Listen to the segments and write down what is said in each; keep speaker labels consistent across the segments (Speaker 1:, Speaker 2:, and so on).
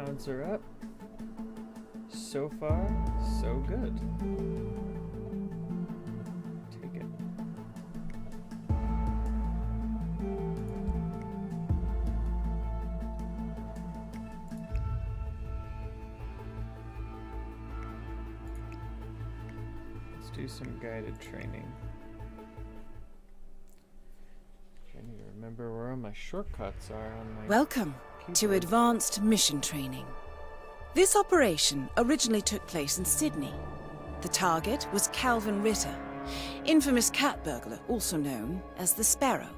Speaker 1: pounds are up. So far, so good. Take it. Let's do some guided training. Trying to remember where all my shortcuts are on my
Speaker 2: Welcome to
Speaker 1: keyboard.
Speaker 2: Advanced Mission Training. This operation originally took place in Sydney. The target was Calvin Ritter, infamous cat burglar, also known as the Sparrow.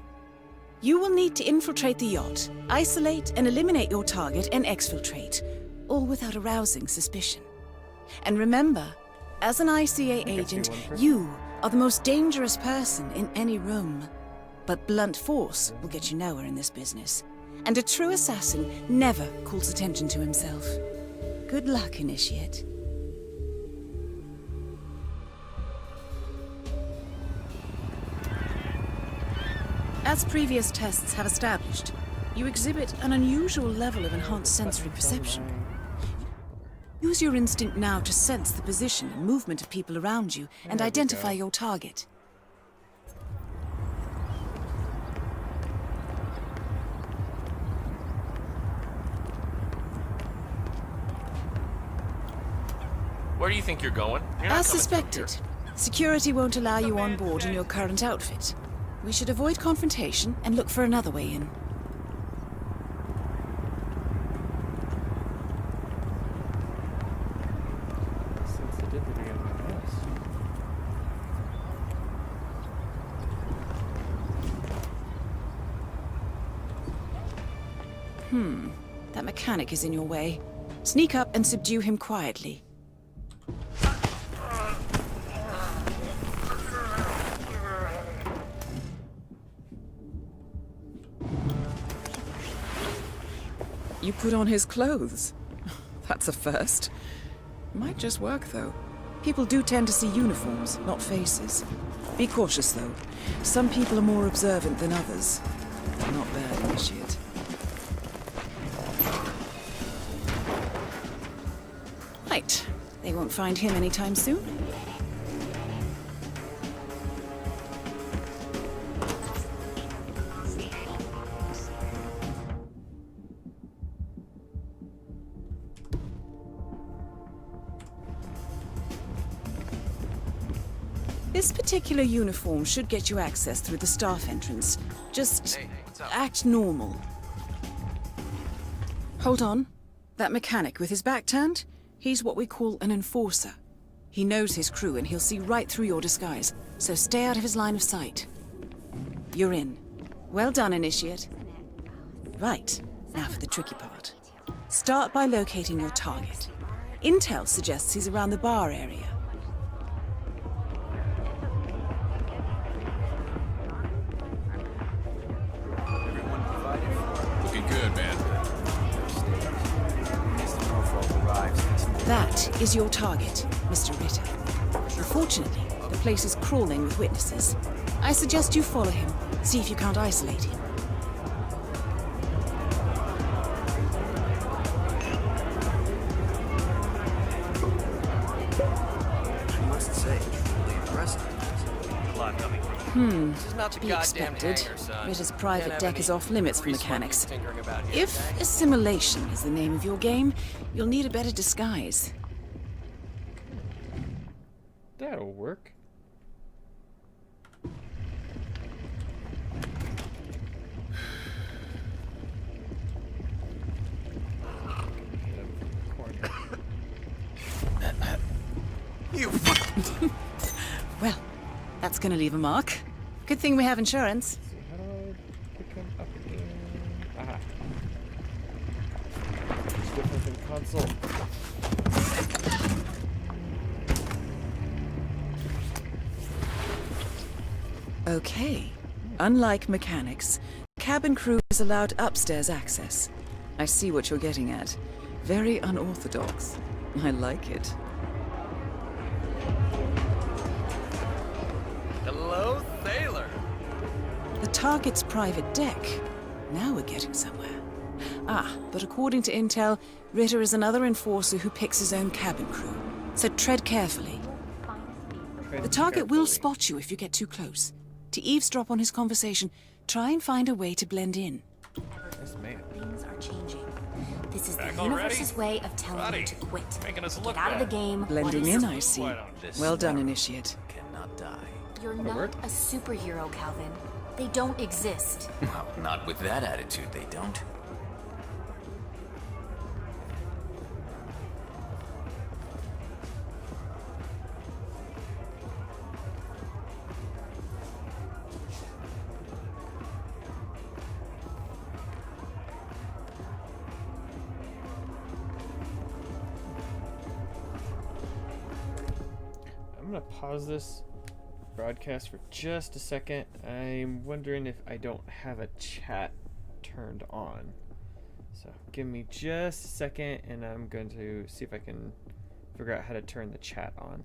Speaker 2: You will need to infiltrate the yacht, isolate and eliminate your target, and exfiltrate, all without arousing suspicion. And remember, as an ICA agent, you are the most dangerous person in any room. But blunt force will get you nowhere in this business. And a true assassin never calls attention to himself. Good luck, Initiate. As previous tests have established, you exhibit an unusual level of enhanced sensory perception. Use your instinct now to sense the position and movement of people around you and identify your target.
Speaker 3: Where do you think you're going? You're not
Speaker 2: As
Speaker 3: coming
Speaker 2: suspected,
Speaker 3: through
Speaker 2: security won't allow you on board in your current outfit. We should avoid confrontation and look for another way in.
Speaker 1: Sensitivity on my mouse.
Speaker 2: That mechanic is in your way. Sneak up and subdue him quietly. You put on his clothes. That's a first. Might just work, though. People do tend to see uniforms, not faces. Be cautious, though. Some people are more observant than others. Not bad, Initiate. Right. They won't find him anytime soon. This particular uniform should get you access through the staff entrance. Just
Speaker 3: Hey, what's up?
Speaker 2: act normal. Hold on. That mechanic with his back turned? He's what we call an enforcer. He knows his crew and he'll see right through your disguise, so stay out of his line of sight. You're in. Well done, Initiate. Right, now for the tricky part. Start by locating your target. Intel suggests he's around the bar area.
Speaker 3: Looking good, man.
Speaker 2: That is your target, Mr. Ritter. Unfortunately, the place is crawling with witnesses. I suggest you follow him, see if you can't isolate him.
Speaker 4: I must say, truly impressive.
Speaker 3: A lot coming through.
Speaker 4: This is not
Speaker 2: To
Speaker 4: the
Speaker 2: be
Speaker 4: goddamn
Speaker 2: expected,
Speaker 4: hangar, son.
Speaker 2: Ritter's
Speaker 4: Can't
Speaker 2: private
Speaker 4: have
Speaker 2: deck
Speaker 4: any
Speaker 2: is off limits for
Speaker 4: grease monkey
Speaker 2: mechanics.
Speaker 4: tinkering about here,
Speaker 2: If
Speaker 4: okay?
Speaker 2: assimilation is the name of your game, you'll need a better disguise.
Speaker 1: That'll work.
Speaker 4: You
Speaker 2: Well, that's gonna leave a mark. Good thing we have insurance.
Speaker 1: See, how do I pick him up again? Aha. It's different than console.
Speaker 2: Okay. Unlike mechanics, cabin crew is allowed upstairs access. I see what you're getting at. Very unorthodox. I like it.
Speaker 4: Hello, sailor.
Speaker 2: The target's private deck. Now we're getting somewhere. Ah, but according to intel, Ritter is another enforcer who picks his own cabin crew. So tread carefully. The target will spot you if you get too close. To eavesdrop on his conversation, try and find a way to blend in.
Speaker 1: Yes, ma'am.
Speaker 5: Things are changing. This is
Speaker 3: Back
Speaker 5: the
Speaker 3: already?
Speaker 5: universe's way of telling
Speaker 3: Buddy,
Speaker 5: you to quit.
Speaker 3: making us
Speaker 5: To
Speaker 3: look
Speaker 5: get out of the
Speaker 3: bad.
Speaker 5: game.
Speaker 2: Blending in, I see.
Speaker 3: Why don't
Speaker 4: This
Speaker 2: Well done,
Speaker 4: sparrow
Speaker 2: Initiate.
Speaker 4: Cannot die.
Speaker 5: You're
Speaker 1: That'll
Speaker 5: not
Speaker 1: work.
Speaker 5: a superhero, Calvin. They don't exist.
Speaker 4: Well, not with that attitude, they don't.
Speaker 1: I'm gonna pause this broadcast for just a second. I'm wondering if I don't have a chat turned on. So give me just a second and I'm going to see if I can figure out how to turn the chat on.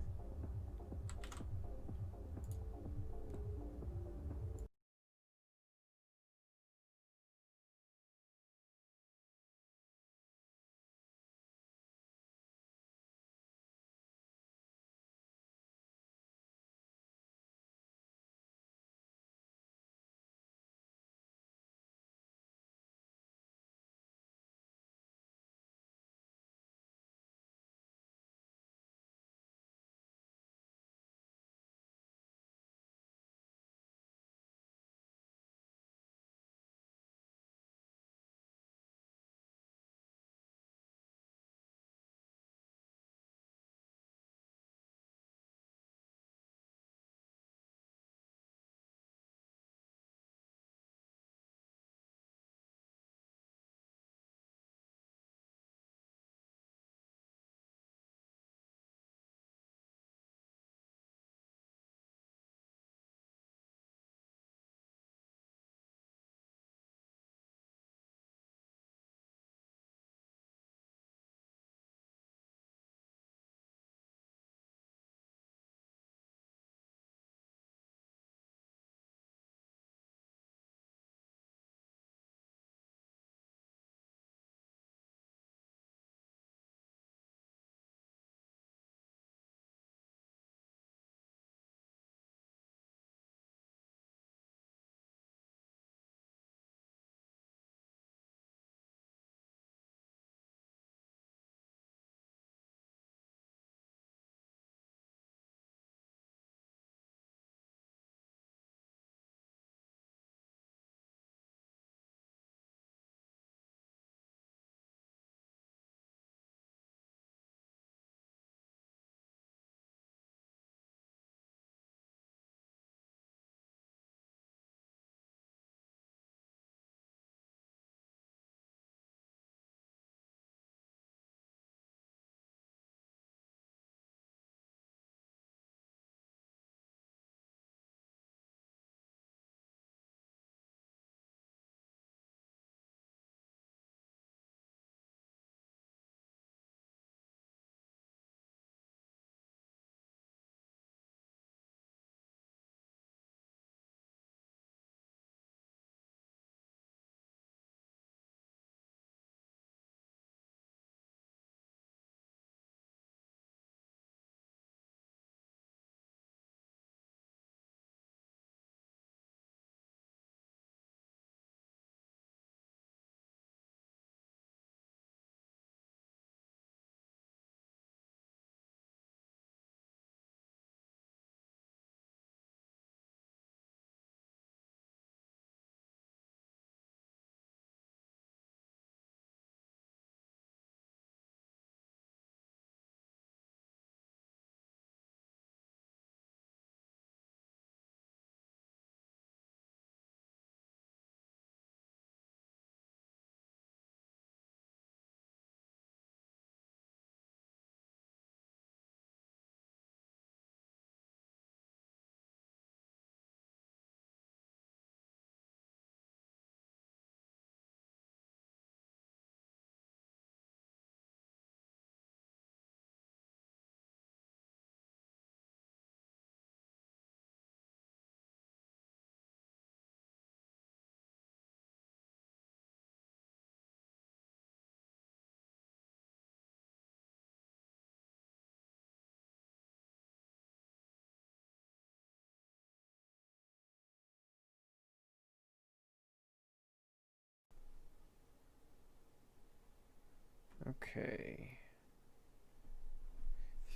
Speaker 1: Okay.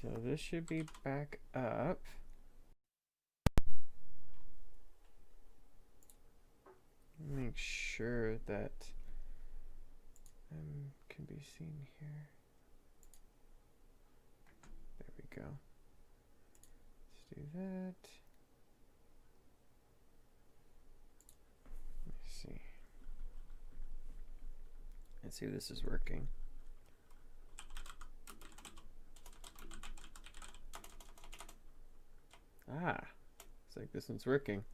Speaker 1: So this should be back up. Make sure that can be seen here. There we go. Let's do that. Let's see. Let's see if this is working. Ah, looks like this one's working.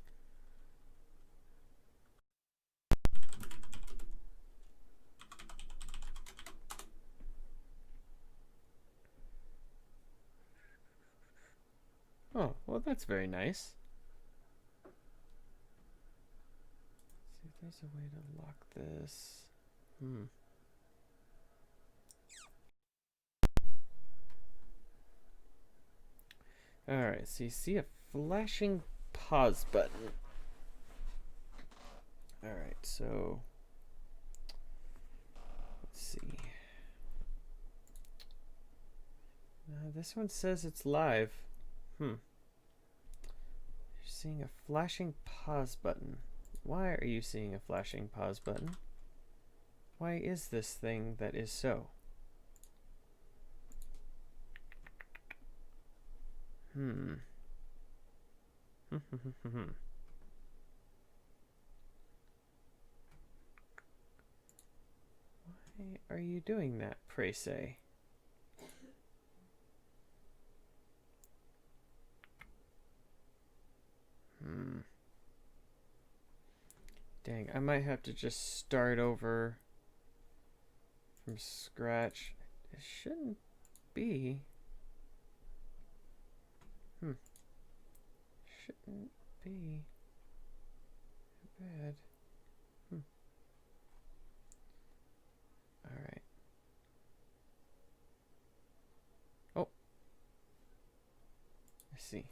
Speaker 1: Oh, well, that's very nice. Let's see if there's a way to lock this. Alright, so you see a flashing pause button. Alright, so let's see. This one says it's live. You're seeing a flashing pause button. Why are you seeing a flashing pause button? Why is this thing that is so? Why are you doing that, pray say? Dang, I might have to just start over from scratch. It shouldn't be. Shouldn't be bad. Alright. Oh. I see.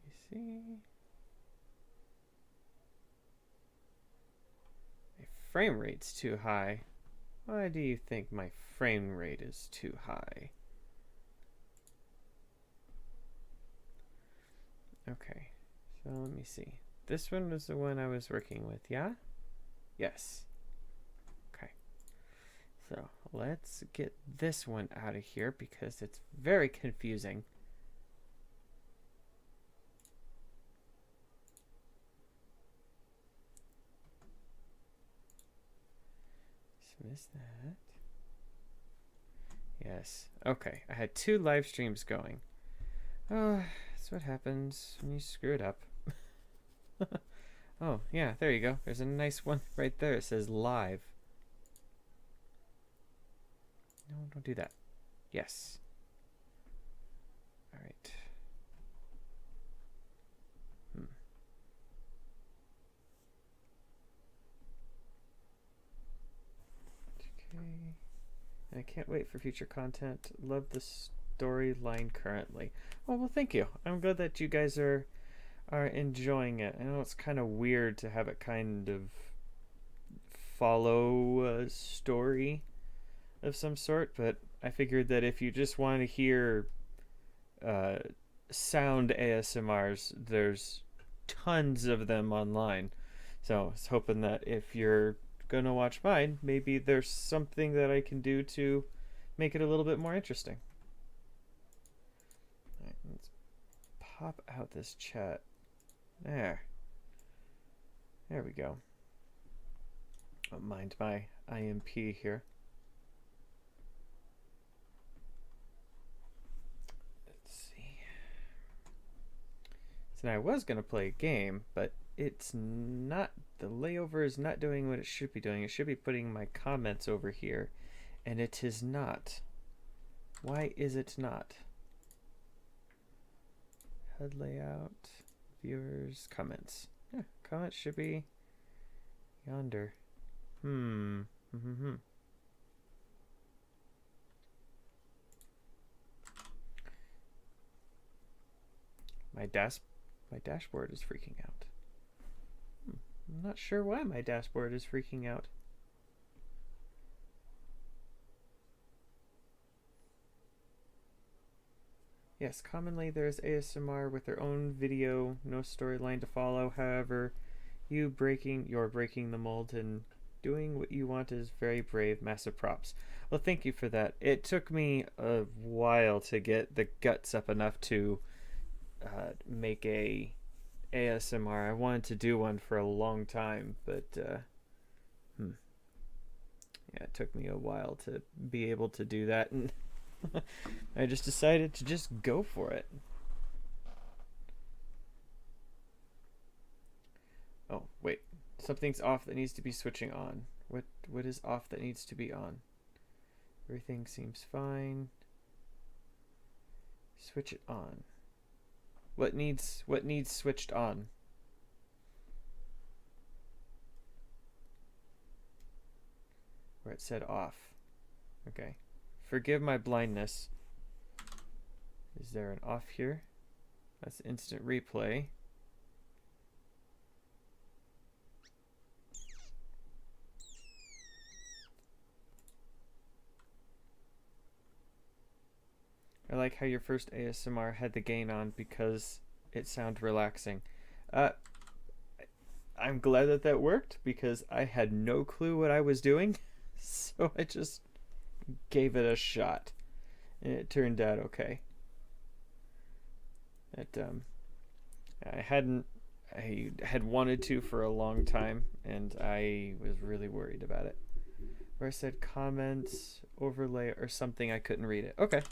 Speaker 1: You see? My frame rate's too high. Why do you think my frame rate is too high? Okay, so let me see. This one was the one I was working with, yeah? Yes. Okay. So let's get this one out of here because it's very confusing. Dismiss that. Yes. Okay, I had 2 live streams going. Oh, that's what happens when you screw it up. Oh, yeah, there you go. There's a nice one right there. It says live. No, don't do that. Yes. All right. Okay. And I can't wait for future content. Love the storyline currently. Oh, well, thank you. I'm glad that you guys are enjoying it. I know it's kind of weird to have it kind of follow a story of some sort, but I figured that if you just want to hear sound ASMRs, there's tons of them online. So I was hoping that if you're gonna watch mine, maybe there's something that I can do to make it a little bit more interesting. All right, let's pop out this chat. There we go. Don't mind my IMP here. Let's see. So now I was gonna play a game, but it's not, the layover is not doing what it should be doing. It should be putting my comments over here, and it is not. Why is it not? HUD layout, viewers, comments. Yeah, comments should be yonder. My dashboard is freaking out. I'm not sure why my dashboard is freaking out. Yes, commonly there's ASMR with their own video, no storyline to follow. However, you're breaking the mold and doing what you want is very brave. Massive props. Well, thank you for that. It took me a while to get the guts up enough to make a ASMR. I wanted to do one for a long time, but yeah, it took me a while to be able to do that, and I just decided to just go for it. Oh, wait. Something's off that needs to be switching on. What is off that needs to be on? Everything seems fine. Switch it on. What needs switched on? Where it said off. Okay. Forgive my blindness. Is there an off here? That's instant replay. I like how your first ASMR had the gain on because it sounded relaxing. I'm glad that that worked because I had no clue what I was doing, so I just gave it a shot, and it turned out okay. I had wanted to for a long time, and I was really worried about it. Where I said comments, overlay, or something, I couldn't read it. Okay.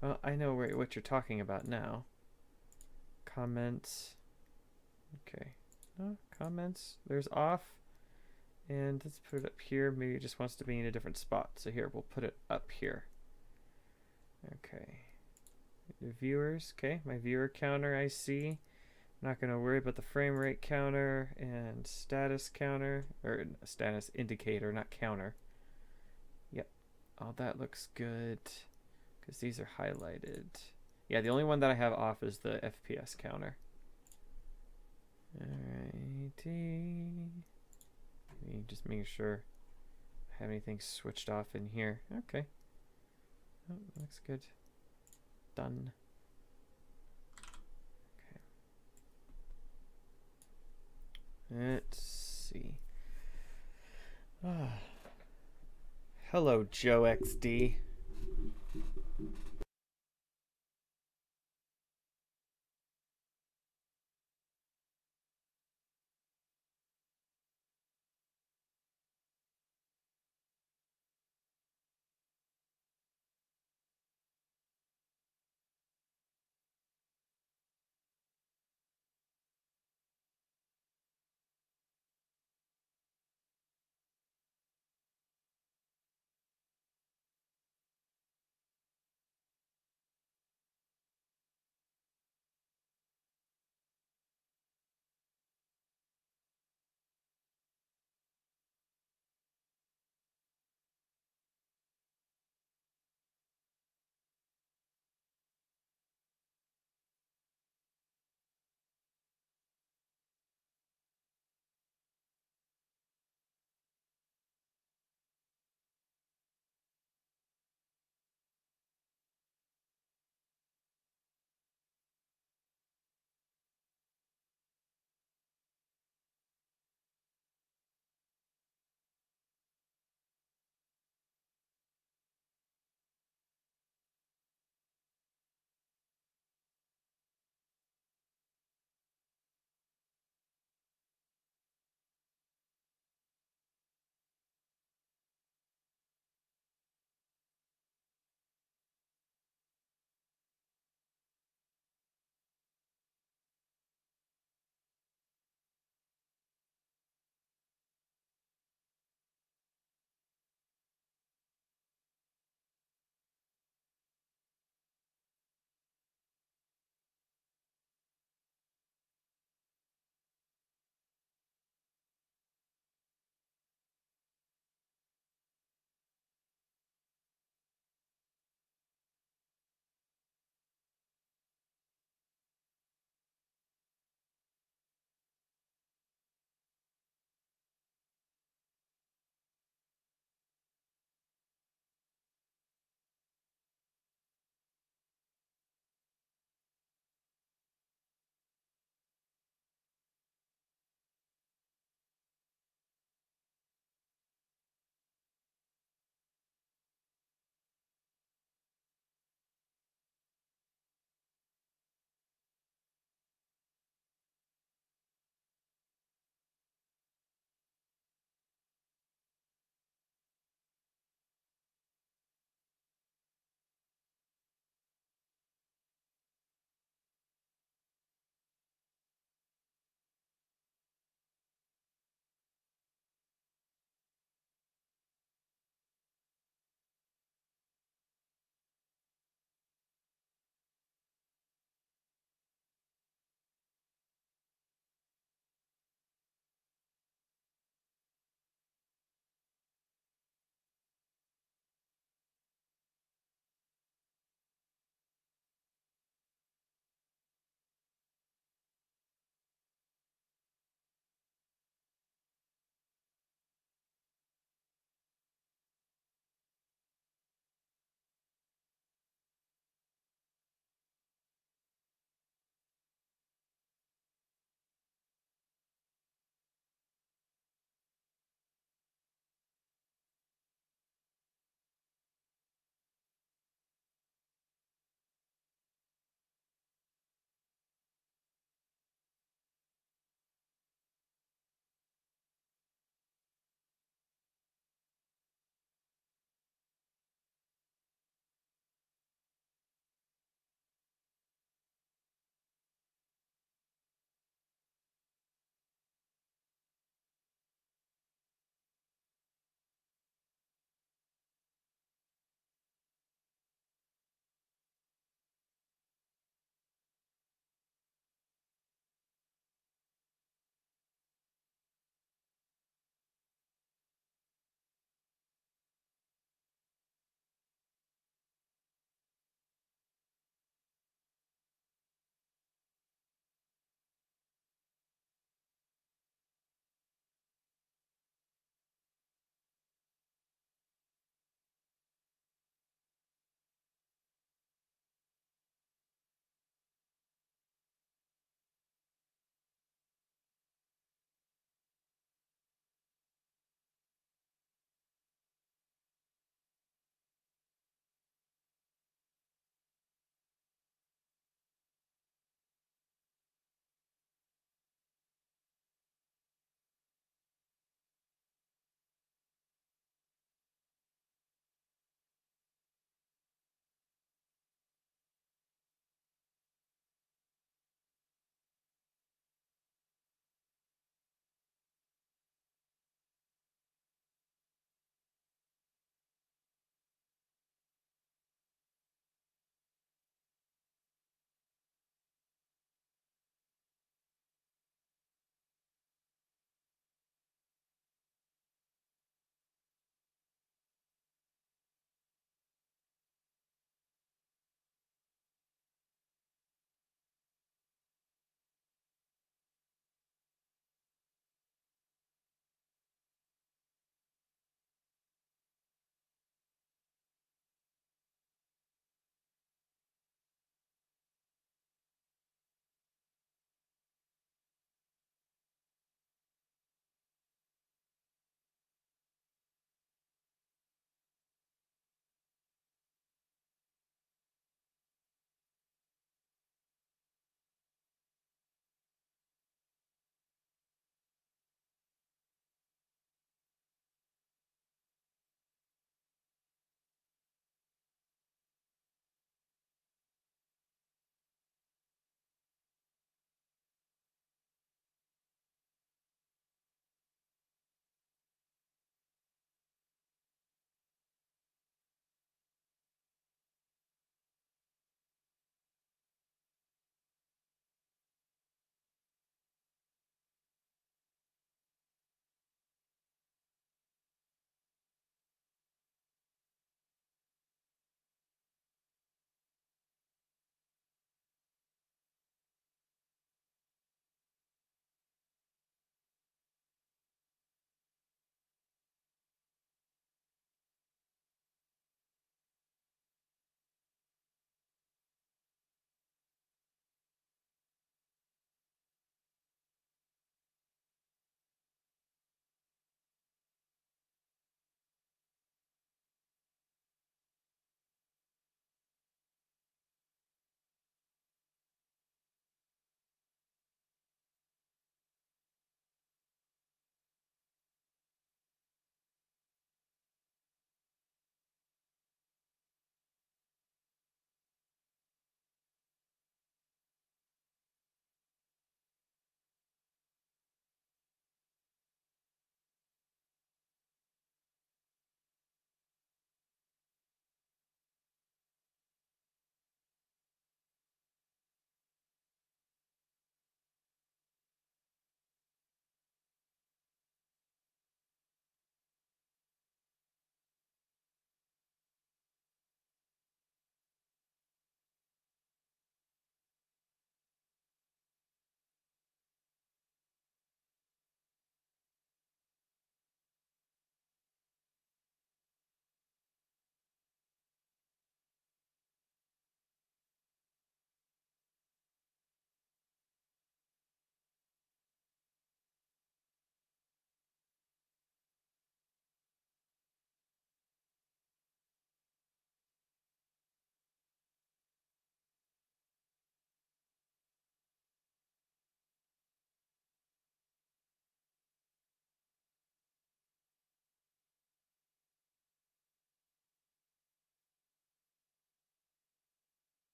Speaker 1: Well, I know what you're talking about now. Comments. Okay. No, comments. There's off. And let's put it up here. Maybe it just wants to be in a different spot. So here, we'll put it up here. Okay. The viewers. Okay, my viewer counter I see. I'm not going to worry about the frame rate counter and status counter. Or status indicator, not counter. Yep. All that looks good. Because these are highlighted. Yeah, the only one that I have off is the FPS counter. Alrighty. Just making sure I have anything switched off in here. Okay. Oh, looks good. Done. Okay. Let's see. Hello, Joe XD.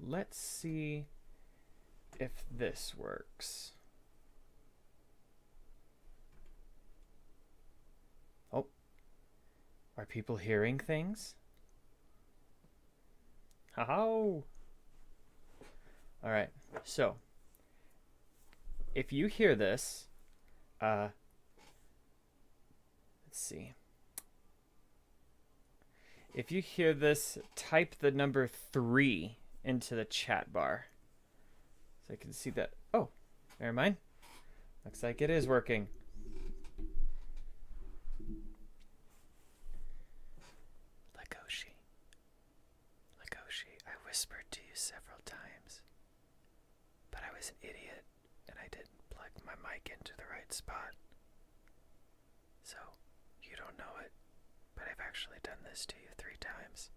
Speaker 1: let's see if this works. Oh, are people hearing things? How? All right, so if you hear this, let's see. If you hear this, type the number 3 into the chat bar. So I can see that. Oh, never mind. Looks like it is working. Legoshi. Legoshi, I whispered to you several times. But I was an idiot and I didn't plug my mic into the right spot. So, you don't know it, but I've actually done this to you 3 times.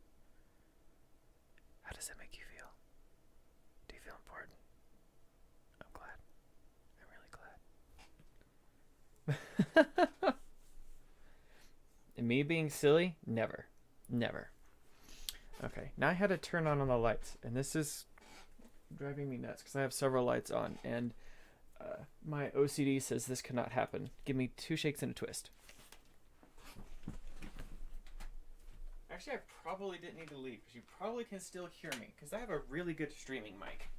Speaker 1: How does that make you feel? Do you feel important? I'm glad. I'm really glad. And me being silly? Never. Never. Okay, now I had to turn on all the lights, and this is driving me nuts because I have several lights on, and my OCD says this cannot happen. Give me 2 shakes and a twist. Actually, I probably didn't need to leave because you probably can still hear me because I have a really good streaming mic.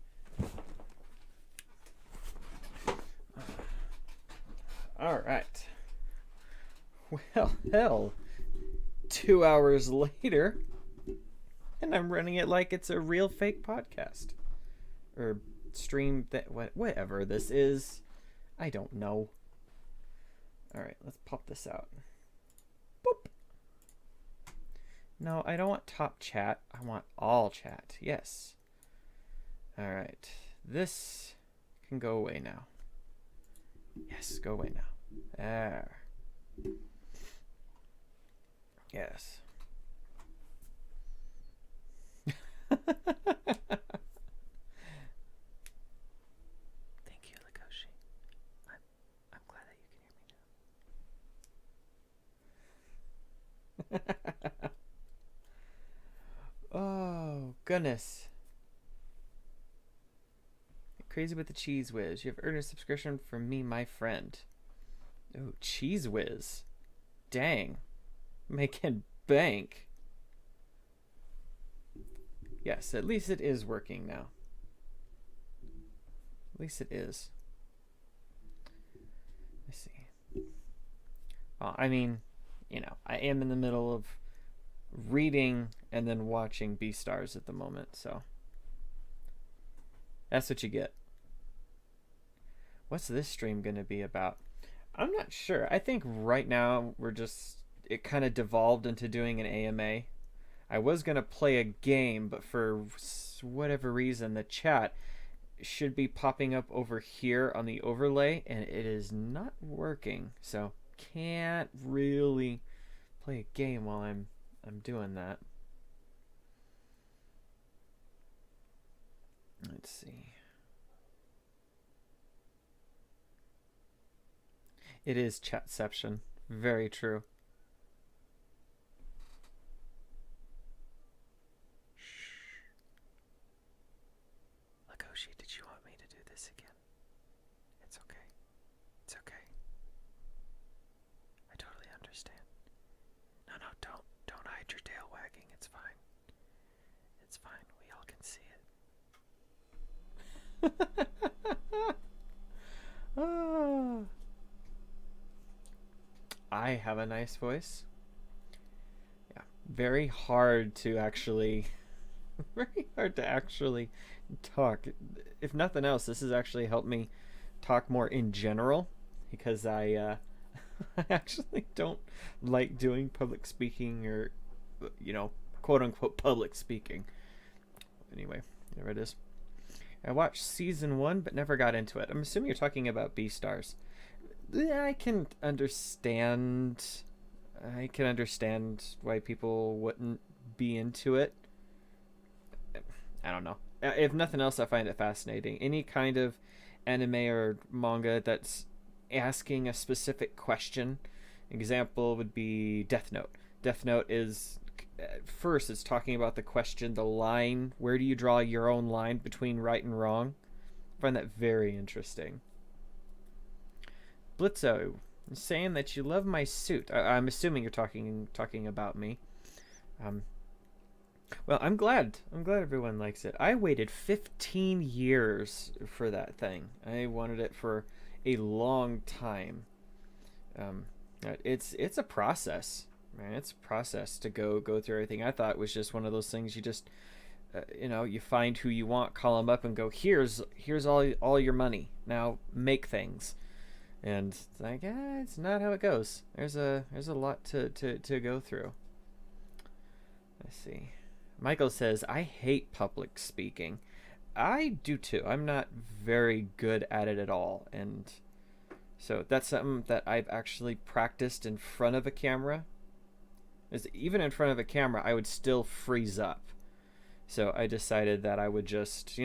Speaker 1: All right. Well, hell, 2 hours later, and I'm running it like it's a real fake podcast. Or stream, that whatever this is. I don't know. All right, let's pop this out. Boop. No, I don't want top chat. I want all chat. Yes. All right. This can go away now. Yes, go away now. There. Yes. Thank you, Legoshi. I'm glad that you can hear me now. Oh, goodness. Crazy with the Cheese Whiz. You have earned a subscription from me, my friend. Oh, Cheese Whiz. Dang. Making bank. Yes, at least it is working now. At least it is. Let's see. Well, I mean, you know, I am in the middle of reading and then watching Beastars at the moment, so that's what you get. What's this stream going to be about? I'm not sure. I think right now it kind of devolved into doing an AMA. I was going to play a game, but for whatever reason, the chat should be popping up over here on the overlay, and it is not working. So can't really play a game while I'm doing that. Let's see. It is chatception. Very true. Legoshi, did you want me to do this again? It's okay. It's okay. I totally understand. No, don't hide your tail wagging. It's fine. It's fine. We all can see it. Ah. I have a nice voice. Yeah, very hard to actually talk. If nothing else, this has actually helped me talk more in general because I actually don't like doing public speaking or, you know, quote unquote public speaking. Anyway, there it is. I watched season 1 but never got into it. I'm assuming you're talking about Beastars. I can understand why people wouldn't be into it. I don't know. If nothing else, I find it fascinating. Any kind of anime or manga that's asking a specific question. Example would be Death Note. Death Note is at first it's talking about the question, the line, where do you draw your own line between right and wrong? I find that very interesting. Blitzo, saying that you love my suit. I'm assuming you're talking about me. Well, I'm glad everyone likes it. I waited 15 years for that thing. I wanted it for a long time. It's a process, man. It's a process to go through everything. I thought it was just one of those things you just you find who you want, call them up, and go, here's all your money. Now make things. And it's like, it's not how it goes. There's a lot to go through. Let's see. Michael says, I hate public speaking. I do too. I'm not very good at it at all. And so that's something that I've actually practiced in front of a camera. Even in front of a camera, I would still freeze up. So I decided that I would just,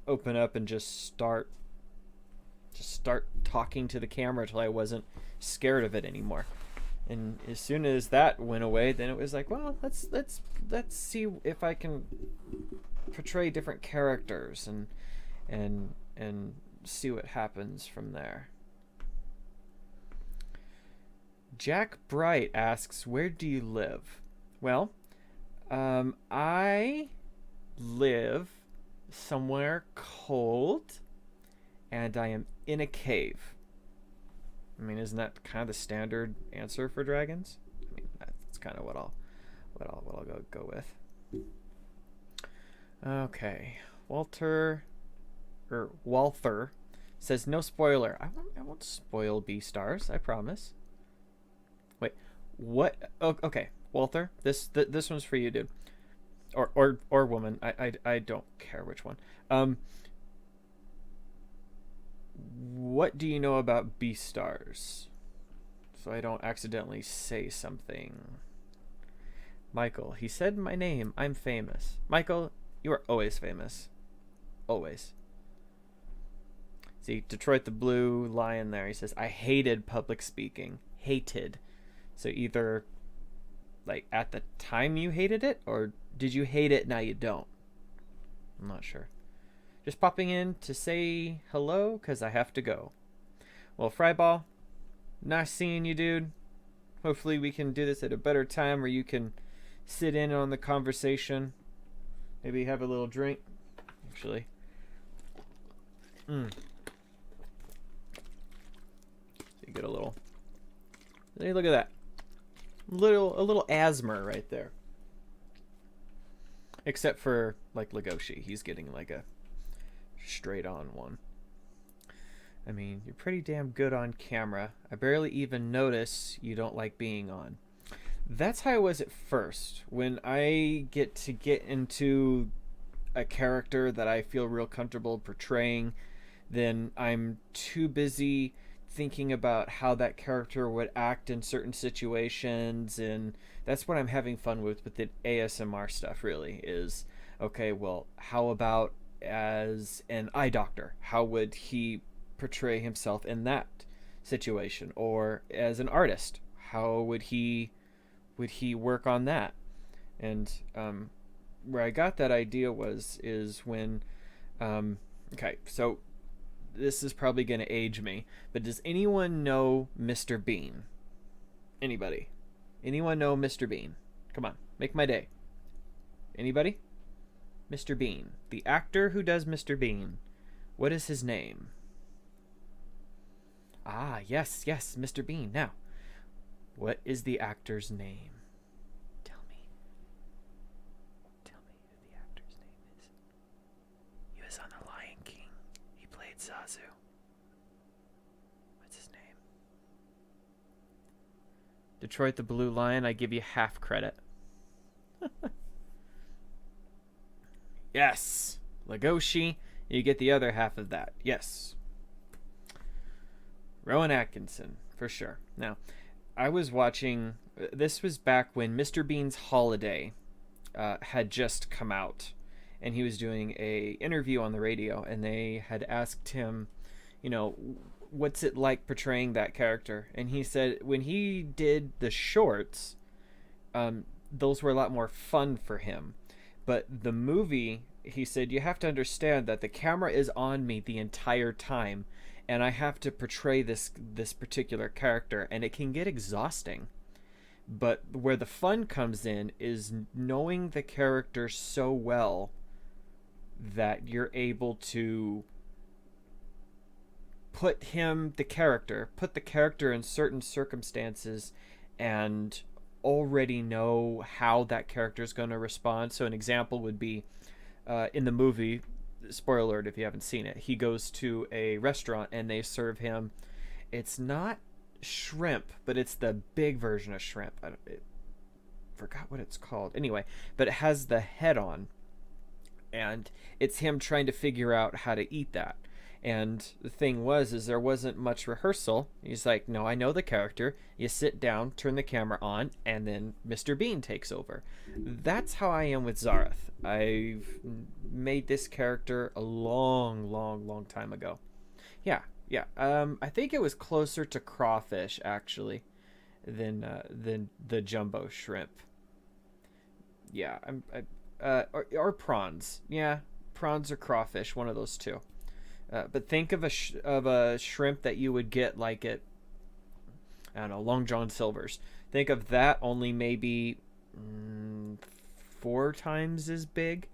Speaker 1: open up and just start talking to the camera till I wasn't scared of it anymore. And as soon as that went away, then it was like, well, let's see if I can portray different characters and see what happens from there. Jack Bright asks, where do you live? Well, I live somewhere cold, and I am in a cave. I mean, isn't that kind of the standard answer for dragons? I mean, that's kind of what I'll go with. Okay, Walther says no spoiler. I won't spoil B-stars. I promise. Wait, what? Oh, okay, Walther, this one's for you, dude, or woman. I don't care which one. What do you know about B-stars? So I don't accidentally say something. Michael, he said my name. I'm famous. Michael, you are always famous. Always. See, Detroit the Blue Lion there. He says, I hated public speaking. Hated. So either, like, at the time you hated it, or did you hate it, now you don't? I'm not sure. Just popping in to say hello, because I have to go. Well, Fryball, nice seeing you, dude. Hopefully we can do this at a better time where you can sit in on the conversation. Maybe have a little drink. Actually. So you get a little... Hey, look at that. A little asthma right there. Except for, like, Legoshi. He's getting, like, a straight on one. I mean, you're pretty damn good on camera. I barely even notice you don't like being on. That's how I was at first. When I get into a character that I feel real comfortable portraying, then I'm too busy thinking about how that character would act in certain situations, and that's what I'm having fun with the ASMR stuff, really, is, okay, well, how about as an eye doctor? How would he portray himself in that situation? Or as an artist, how would he work on that? And where I got that idea is when okay, so this is probably going to age me, but does anyone know Mr. Bean? Anybody? Anyone know Mr. Bean? Come on, make my day. Anybody? Mr. Bean. The actor who does Mr. Bean. What is his name? Ah, yes, Mr. Bean. Now, what is the actor's name? Tell me who the actor's name is. He was on The Lion King. He played Zazu. What's his name? Detroit the Blue Lion, I give you half credit. Yes. Legoshi, you get the other half of that. Yes. Rowan Atkinson, for sure. Now, I was watching... This was back when Mr. Bean's Holiday had just come out. And he was doing a interview on the radio. And they had asked him, what's it like portraying that character? And he said when he did the shorts, those were a lot more fun for him. But the movie, he said, you have to understand that the camera is on me the entire time, and I have to portray this particular character, and it can get exhausting. But where the fun comes in is knowing the character so well that you're able to put the character in certain circumstances and already know how that character is going to respond. So an example would be in the movie, spoiler alert if you haven't seen it, he goes to a restaurant and they serve him, it's not shrimp, but it's the big version of shrimp. I forgot what it's called. Anyway, but it has the head on, and it's him trying to figure out how to eat that. And the thing is there wasn't much rehearsal. He's like, no, I know the character. You sit down, turn the camera on, and then Mr. Bean takes over. That's how I am with Zareth. I've made this character a long time ago. Yeah. I think it was closer to crawfish, actually, than the jumbo shrimp. Yeah, or prawns. Yeah, prawns or crawfish, one of those two. But think of a shrimp that you would get like at, I don't know, Long John Silver's. Think of that, only maybe 4 times as big.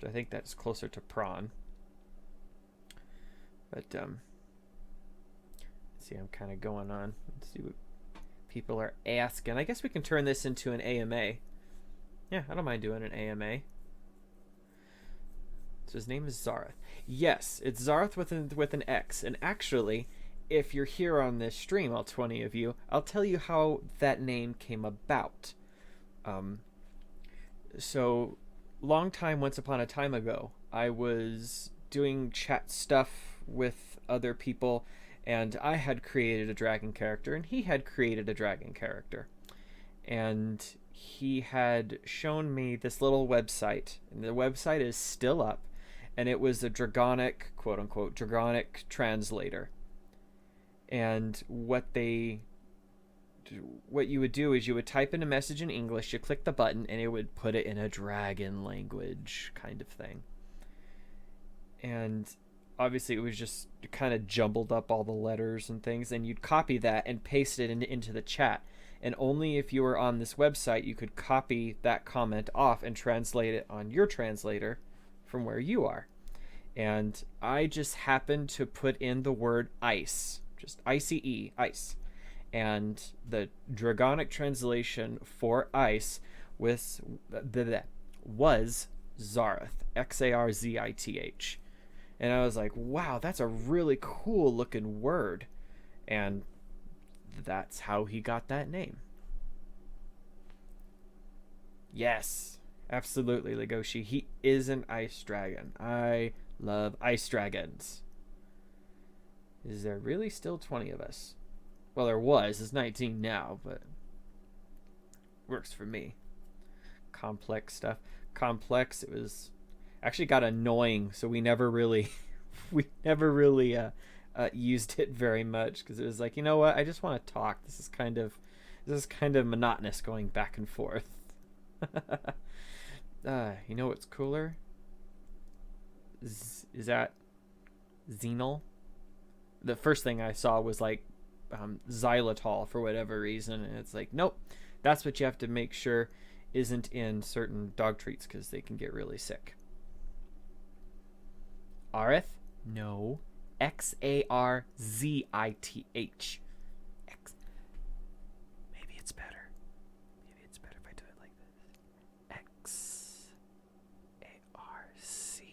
Speaker 1: I think that's closer to prawn. But see, I'm kind of going on. Let's see what people are asking. I guess we can turn this into an AMA. Yeah, I don't mind doing an AMA. So his name is Zareth. Yes, it's Zareth with an X. And actually, if you're here on this stream, all 20 of you, I'll tell you how that name came about. So, long time, once upon a time ago, I was doing chat stuff with other people, and I had created a dragon character, and he had created a dragon character. And he had shown me this little website, and the website is still up, and it was a dragonic, quote-unquote, dragonic translator. And what you would do is you would type in a message in English, you click the button, and it would put it in a dragon language kind of thing. And obviously it was just kind of jumbled up all the letters and things, and you'd copy that and paste it into the chat. And only if you were on this website you could copy that comment off and translate it on your translator from where you are. And I just happened to put in the word ice, just ICE, ice. And the dragonic translation for ice was Zareth, Xarzith. And I was like, wow, that's a really cool looking word. And that's how he got that name. Yes, absolutely, Legoshi. He is an ice dragon. I love ice dragons. Is there really still 20 of us? Well, there was. It's 19 now, but works for me. Complex stuff. Complex, it was actually got annoying, so we never really used it very much, because it was like, you know what, I just want to talk. This is kind of monotonous going back and forth. You know what's cooler? Is that Xenol? The first thing I saw was like xylitol for whatever reason, and it's like, nope, that's what you have to make sure isn't in certain dog treats, because they can get really sick. Arith? No. Xarzith. X. Maybe it's better. Maybe it's better if I do it like this. Xarzith.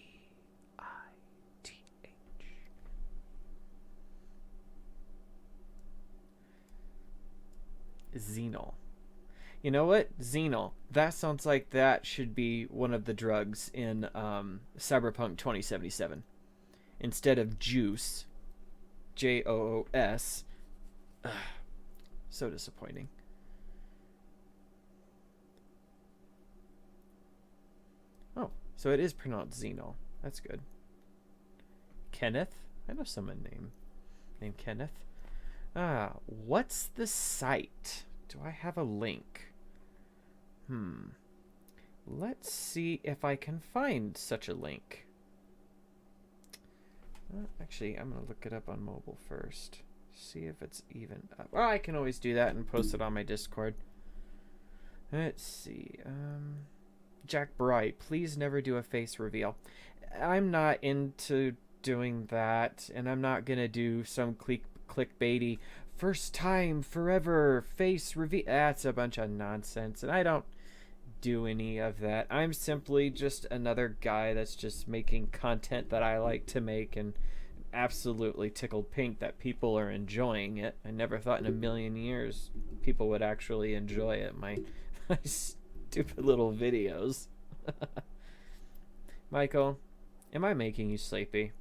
Speaker 1: Xenol. You know what? Xenol. That sounds like that should be one of the drugs in Cyberpunk 2077. Instead of juice, JOOS. Ugh, so disappointing. Oh, so it is pronounced Xenol. That's good. Kenneth? I know someone named Kenneth. What's the site? Do I have a link? Let's see if I can find such a link. Actually, I'm going to look it up on mobile first. See if it's even up. Well, I can always do that and post it on my Discord. Let's see. Jack Bright, please never do a face reveal. I'm not into doing that, and I'm not going to do some clickbaity first time forever face reveal. That's a bunch of nonsense, and I don't do any of that. I'm simply just another guy that's just making content that I like to make, and absolutely tickled pink that people are enjoying it. I never thought in a million years people would actually enjoy it. My stupid little videos. Michael, am I making you sleepy?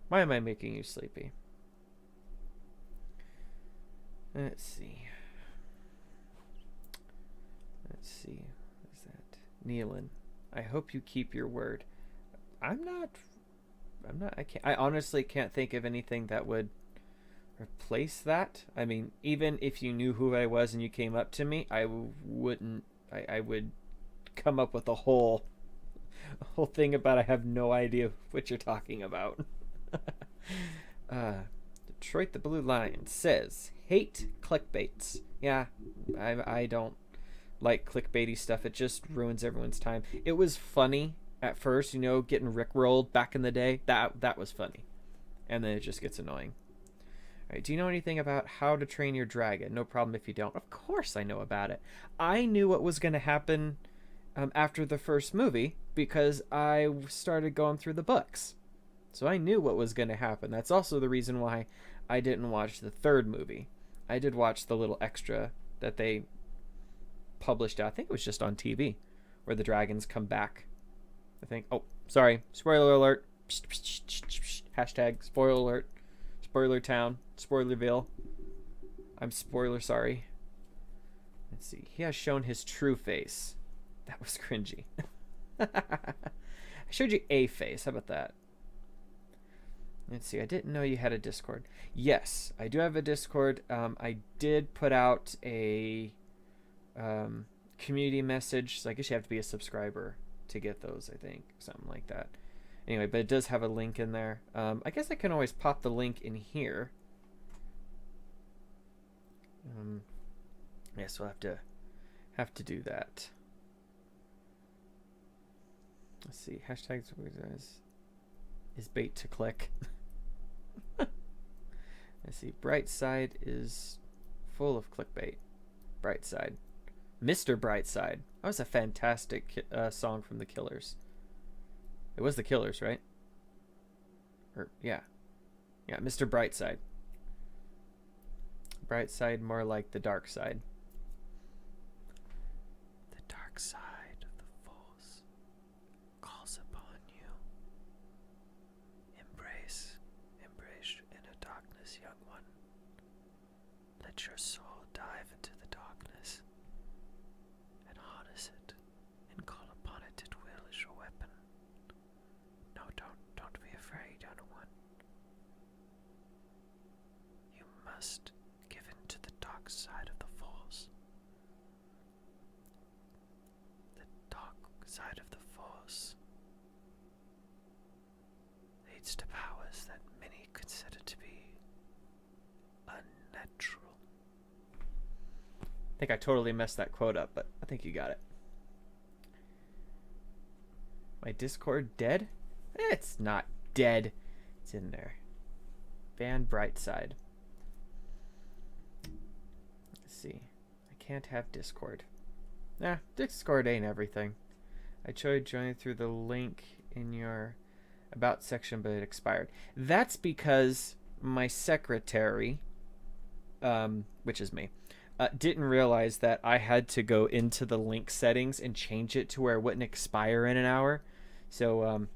Speaker 1: Why am I making you sleepy? Let's see. What is that? Nealon, I hope you keep your word. I honestly can't think of anything that would replace that. I mean, even if you knew who I was and you came up to me, I would come up with a whole thing about I have no idea what you're talking about. Detroit the Blue Lion says, hate clickbaits. Yeah, I don't like clickbaity stuff. It just ruins everyone's time. It was funny at first, getting rickrolled back in the day. That was funny. And then it just gets annoying. All right, do you know anything about how to train your dragon? No problem if you don't. Of course I know about it. I knew what was going to happen after the first movie because I started going through the books. So I knew what was going to happen. That's also the reason why I didn't watch the third movie. I did watch the little extra that they published out. I think it was just on TV where the dragons come back. I think. Oh, sorry. Spoiler alert. Hashtag spoiler alert. Spoiler town. Spoilerville. I'm spoiler sorry. Let's see. He has shown his true face. That was cringy. I showed you a face. How about that? Let's see. I didn't know you had a Discord. Yes, I do have a Discord. I did put out a community message. So I guess you have to be a subscriber to get those, I think. Something like that. Anyway, but it does have a link in there. I guess I can always pop the link in here. Yes, we'll have to do that. Let's see. Hashtags is bait to click. Let's see. Brightside is full of clickbait. Brightside. Mr. Brightside. That was a fantastic song from the Killers. It was the Killers, right? Or yeah, Mr. Brightside. Brightside, more like the dark side. The dark side of the force calls upon you. Embrace inner darkness, young one. Let your soul dive into the darkness and harness it and call upon it at will as your weapon. No, don't be afraid, young one. You must give in to the dark side of the force. The dark side of the force leads to powers that many consider to be unnatural. I think I totally messed that quote up, but I think you got it. My Discord dead? It's not dead. It's in there. Ban Brightside. Let's see. I can't have Discord. Nah, Discord ain't everything. I tried joining through the link in your About section, but it expired. That's because my secretary, which is me, didn't realize that I had to go into the link settings and change it to where it wouldn't expire in an hour. So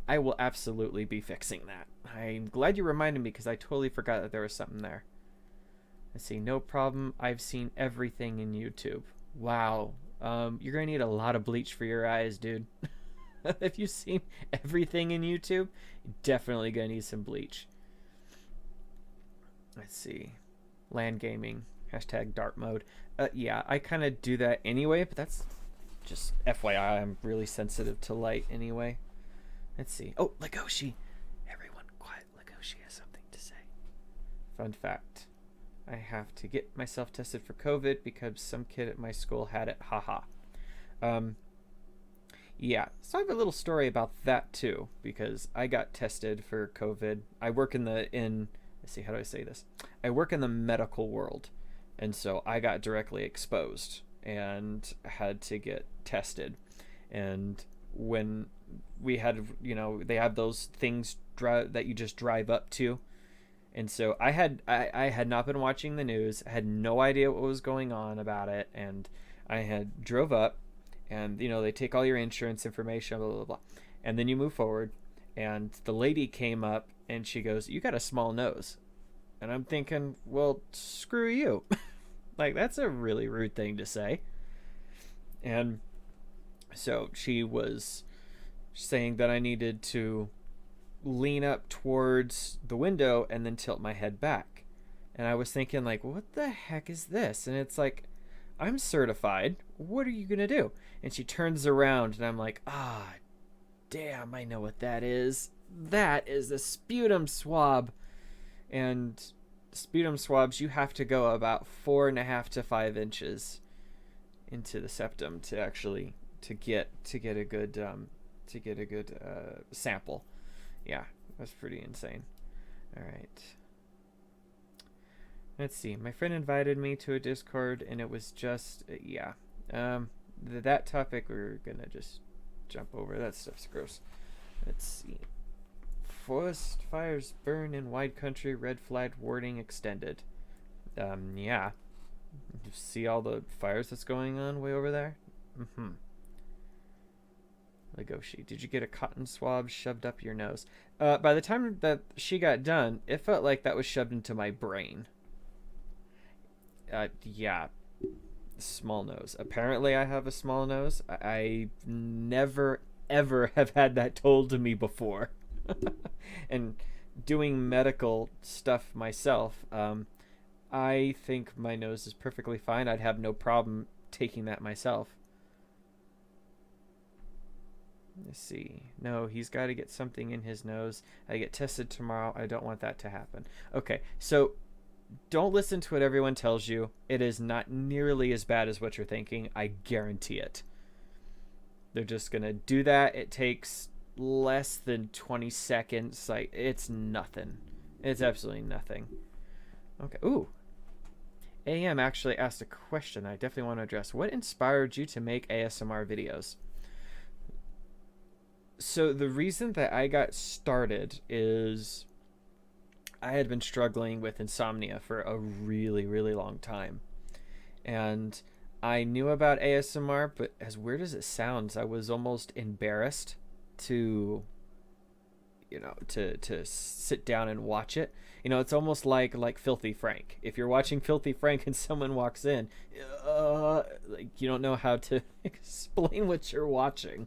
Speaker 1: I will absolutely be fixing that. I'm glad you reminded me because I totally forgot that there was something there. Let's see. No problem. I've seen everything in YouTube. Wow. You're going to need a lot of bleach for your eyes, dude. If you've seen everything in YouTube, you're definitely going to need some bleach. Let's see. Land gaming. Hashtag dark mode. Yeah, I kind of do that anyway, but that's just FYI. I'm really sensitive to light anyway. Let's see. Oh, Legoshi. Everyone quiet. Legoshi has something to say. Fun fact. I have to get myself tested for COVID because some kid at my school had it. Haha. Yeah, so I have a little story about that too, because I got tested for COVID. I work let's see, how do I say this? I work in the medical world, and so I got directly exposed and had to get tested. And when we had, they have those things that you just drive up to. And so I had not been watching the news, had no idea what was going on about it, and I had drove up. And, they take all your insurance information, blah, blah, blah. And then you move forward. And the lady came up and she goes, "You got a small nose." And I'm thinking, well, screw you. Like, that's a really rude thing to say. And so she was saying that I needed to lean up towards the window and then tilt my head back. And I was thinking, like, what the heck is this? And it's like, I'm certified. What are you going to do? And she turns around and I'm like, damn, I know what that is. That is a sputum swab. And sputum swabs, you have to go about 4.5 to 5 inches into the septum to actually get a good sample. Yeah, that's pretty insane. All right. Let's see. My friend invited me to a Discord, and it was just, yeah. That topic we're gonna just jump over. That stuff's gross. Let's see. Forest fires burn in wide country. Red flag warning extended. Yeah. You see all the fires that's going on way over there? Legoshi, did you get a cotton swab shoved up your nose? By the time that she got done, it felt like that was shoved into my brain. Yeah. Small nose. Apparently I have a small nose. I never ever have had that told to me before. And doing medical stuff myself, I think my nose is perfectly fine. I'd have no problem taking that myself. Let's see. No, he's got to get something in his nose. I get tested tomorrow. I don't want that to happen. Okay, so don't listen to what everyone tells you. It is not nearly as bad as what you're thinking. I guarantee it. They're just going to do that. It takes less than 20 seconds. Like, it's nothing. It's absolutely nothing. Okay. Ooh. AM actually asked a question I definitely want to address. What inspired you to make ASMR videos? So the reason that I got started is I had been struggling with insomnia for a really, really long time. And I knew about ASMR, but as weird as it sounds, I was almost embarrassed to, to sit down and watch it. It's almost like Filthy Frank. If you're watching Filthy Frank and someone walks in, you don't know how to explain what you're watching.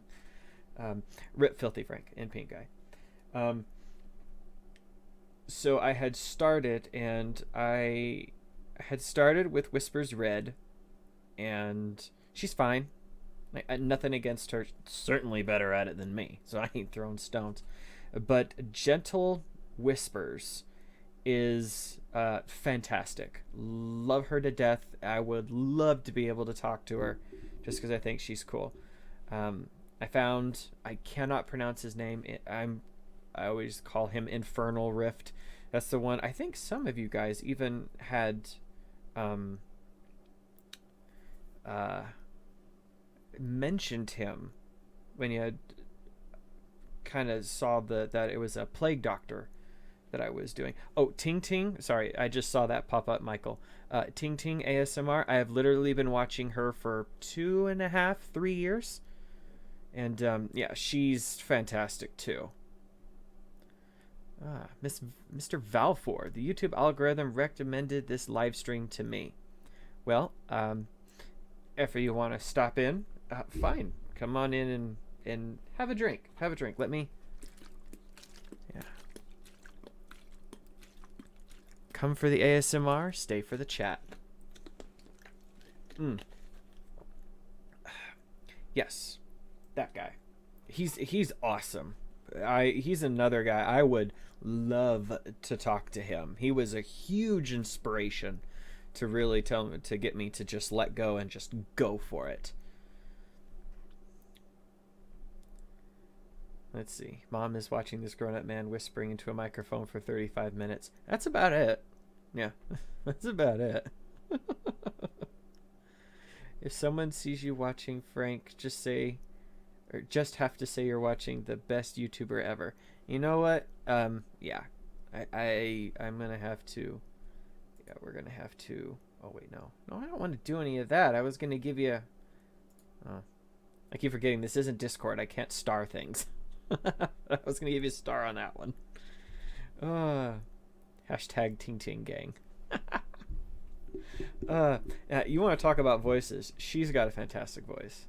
Speaker 1: Rip Filthy Frank and Pink Guy. So I had started, and I had started with Whispers Red, and she's fine. Nothing against her. Certainly better at it than me, so I ain't throwing stones. But Gentle Whispers is fantastic. Love her to death. I would love to be able to talk to her, just because I think she's cool. I cannot pronounce his name. I always call him Infernal Rift. That's the one. I think some of you guys even had mentioned him when you had kind of saw that it was a Plague Doctor that I was doing. Oh, Ting Ting. Sorry, I just saw that pop up, Michael. Ting Ting ASMR. I have literally been watching her for 2.5, 3 years. And yeah, she's fantastic too. Mr. Valfor, the YouTube algorithm recommended this live stream to me. Well, if you want to stop in, fine. Come on in and have a drink. Have a drink. Let me. Yeah. Come for the ASMR, stay for the chat. Yes, that guy. He's awesome. He's another guy I would love to talk to him. He was a huge inspiration to really to get me to just let go and just go for it. Let's see. Mom is watching this grown-up man whispering into a microphone for 35 minutes. That's about it. Yeah, that's about it. If someone sees you watching Frank, just say, or just have to say you're watching the best YouTuber ever. You know what? Yeah, I'm gonna have to. Yeah, we're gonna have to. Oh wait, no, I don't want to do any of that. I was gonna give you. Oh, I keep forgetting this isn't Discord. I can't star things. I was gonna give you a star on that one. Hashtag Ting Ting Gang. You want to talk about voices? She's got a fantastic voice.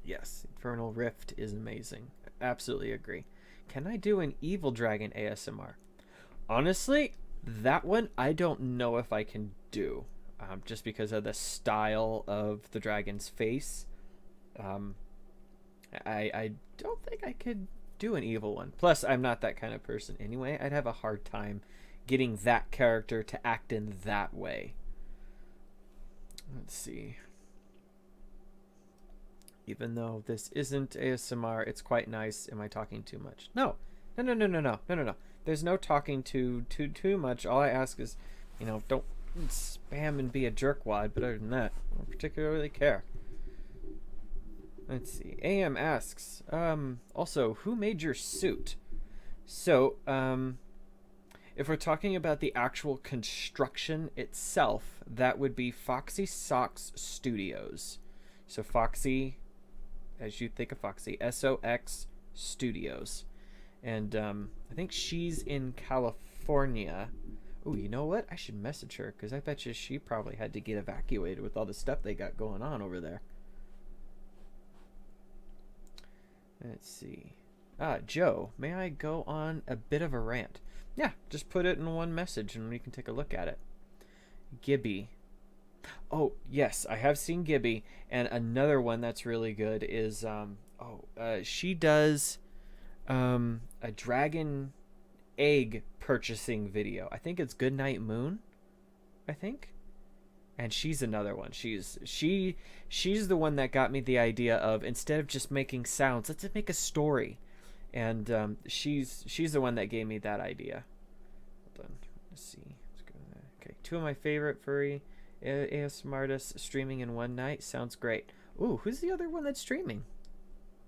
Speaker 1: Yes, Infernal Rift is amazing. Absolutely agree. Can I do an Evil Dragon ASMR? Honestly, that one I don't know if I can do, just because of the style of the dragon's face. I don't think I could do an evil one. Plus, I'm not that kind of person anyway. I'd have a hard time getting that character to act in that way. Let's see. Even though this isn't ASMR, it's quite nice. Am I talking too much? No. No. There's no talking too much. All I ask is, don't spam and be a jerkwad. But other than that, I don't particularly care. Let's see. AM asks, also, who made your suit? So, if we're talking about the actual construction itself, that would be Foxy Socks Studios. So Foxy, as you think of Foxy, SOX Studios. And I think she's in California. Oh, you know what? I should message her, because I bet you she probably had to get evacuated with all the stuff they got going on over there. Let's see. Joe, may I go on a bit of a rant? Yeah, just put it in one message and we can take a look at it. Gibby. Oh, yes, I have seen Gibby. And another one that's really good is, she does a dragon egg purchasing video. I think it's Goodnight Moon, I think. And she's another one. She's the one that got me the idea of, instead of just making sounds, let's just make a story. And she's the one that gave me that idea. Hold on. Let's see. Let's go there. Okay, 2 of my favorite furry ASMR artists streaming in one night. Sounds great. Ooh, who's the other one that's streaming?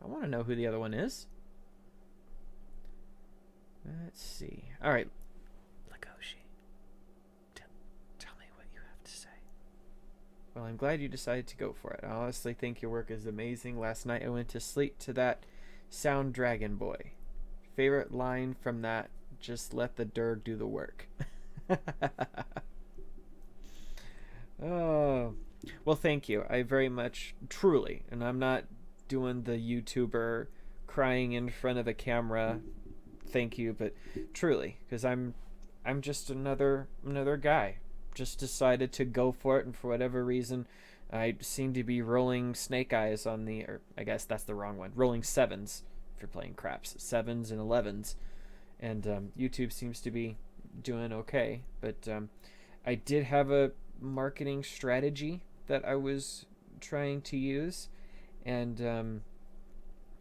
Speaker 1: I want to know who the other one is. Let's see. All right. Lagoshi, tell me what you have to say. Well, I'm glad you decided to go for it. I honestly think your work is amazing. Last night I went to sleep to that Sound Dragon Boy. Favorite line from that, just let the Derg do the work. Oh, well, thank you. I very much, truly, and I'm not doing the YouTuber crying in front of a camera thank you, but truly, because I'm just another guy. Just decided to go for it, and for whatever reason, I seem to be rolling snake eyes on the, or I guess that's the wrong one, rolling 7s if you're playing craps, 7s and 11s, and YouTube seems to be doing okay. But I did have a marketing strategy that I was trying to use, and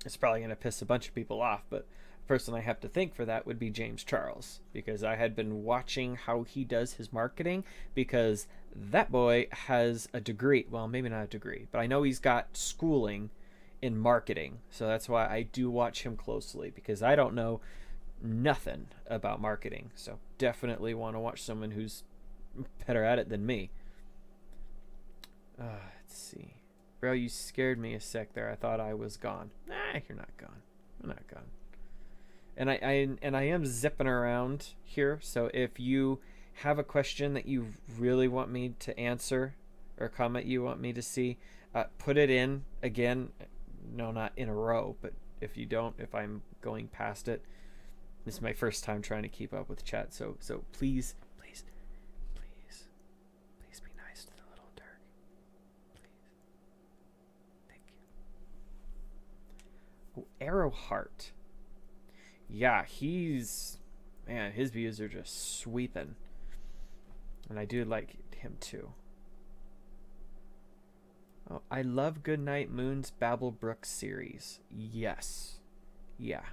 Speaker 1: it's probably going to piss a bunch of people off, but the person I have to thank for that would be James Charles, because I had been watching how he does his marketing, because that boy has a degree. Well, maybe not a degree, but I know he's got schooling in marketing, so that's why I do watch him closely, because I don't know nothing about marketing. So definitely want to watch someone who's better at it than me. Let's see. Bro, you scared me a sec there. I thought I was gone. Nah, you're not gone. I'm not gone. And I am zipping around here, so if you have a question that you really want me to answer, or a comment you want me to see, put it in. Again, no, not in a row, but if you don't, if I'm going past it, this is my first time trying to keep up with chat, so please be nice to the Oh, Arrowheart. Yeah, he's... Man, his views are just sweeping. And I do like him too. Oh, I love Goodnight Moon's Babblebrook series. Yes. Yeah.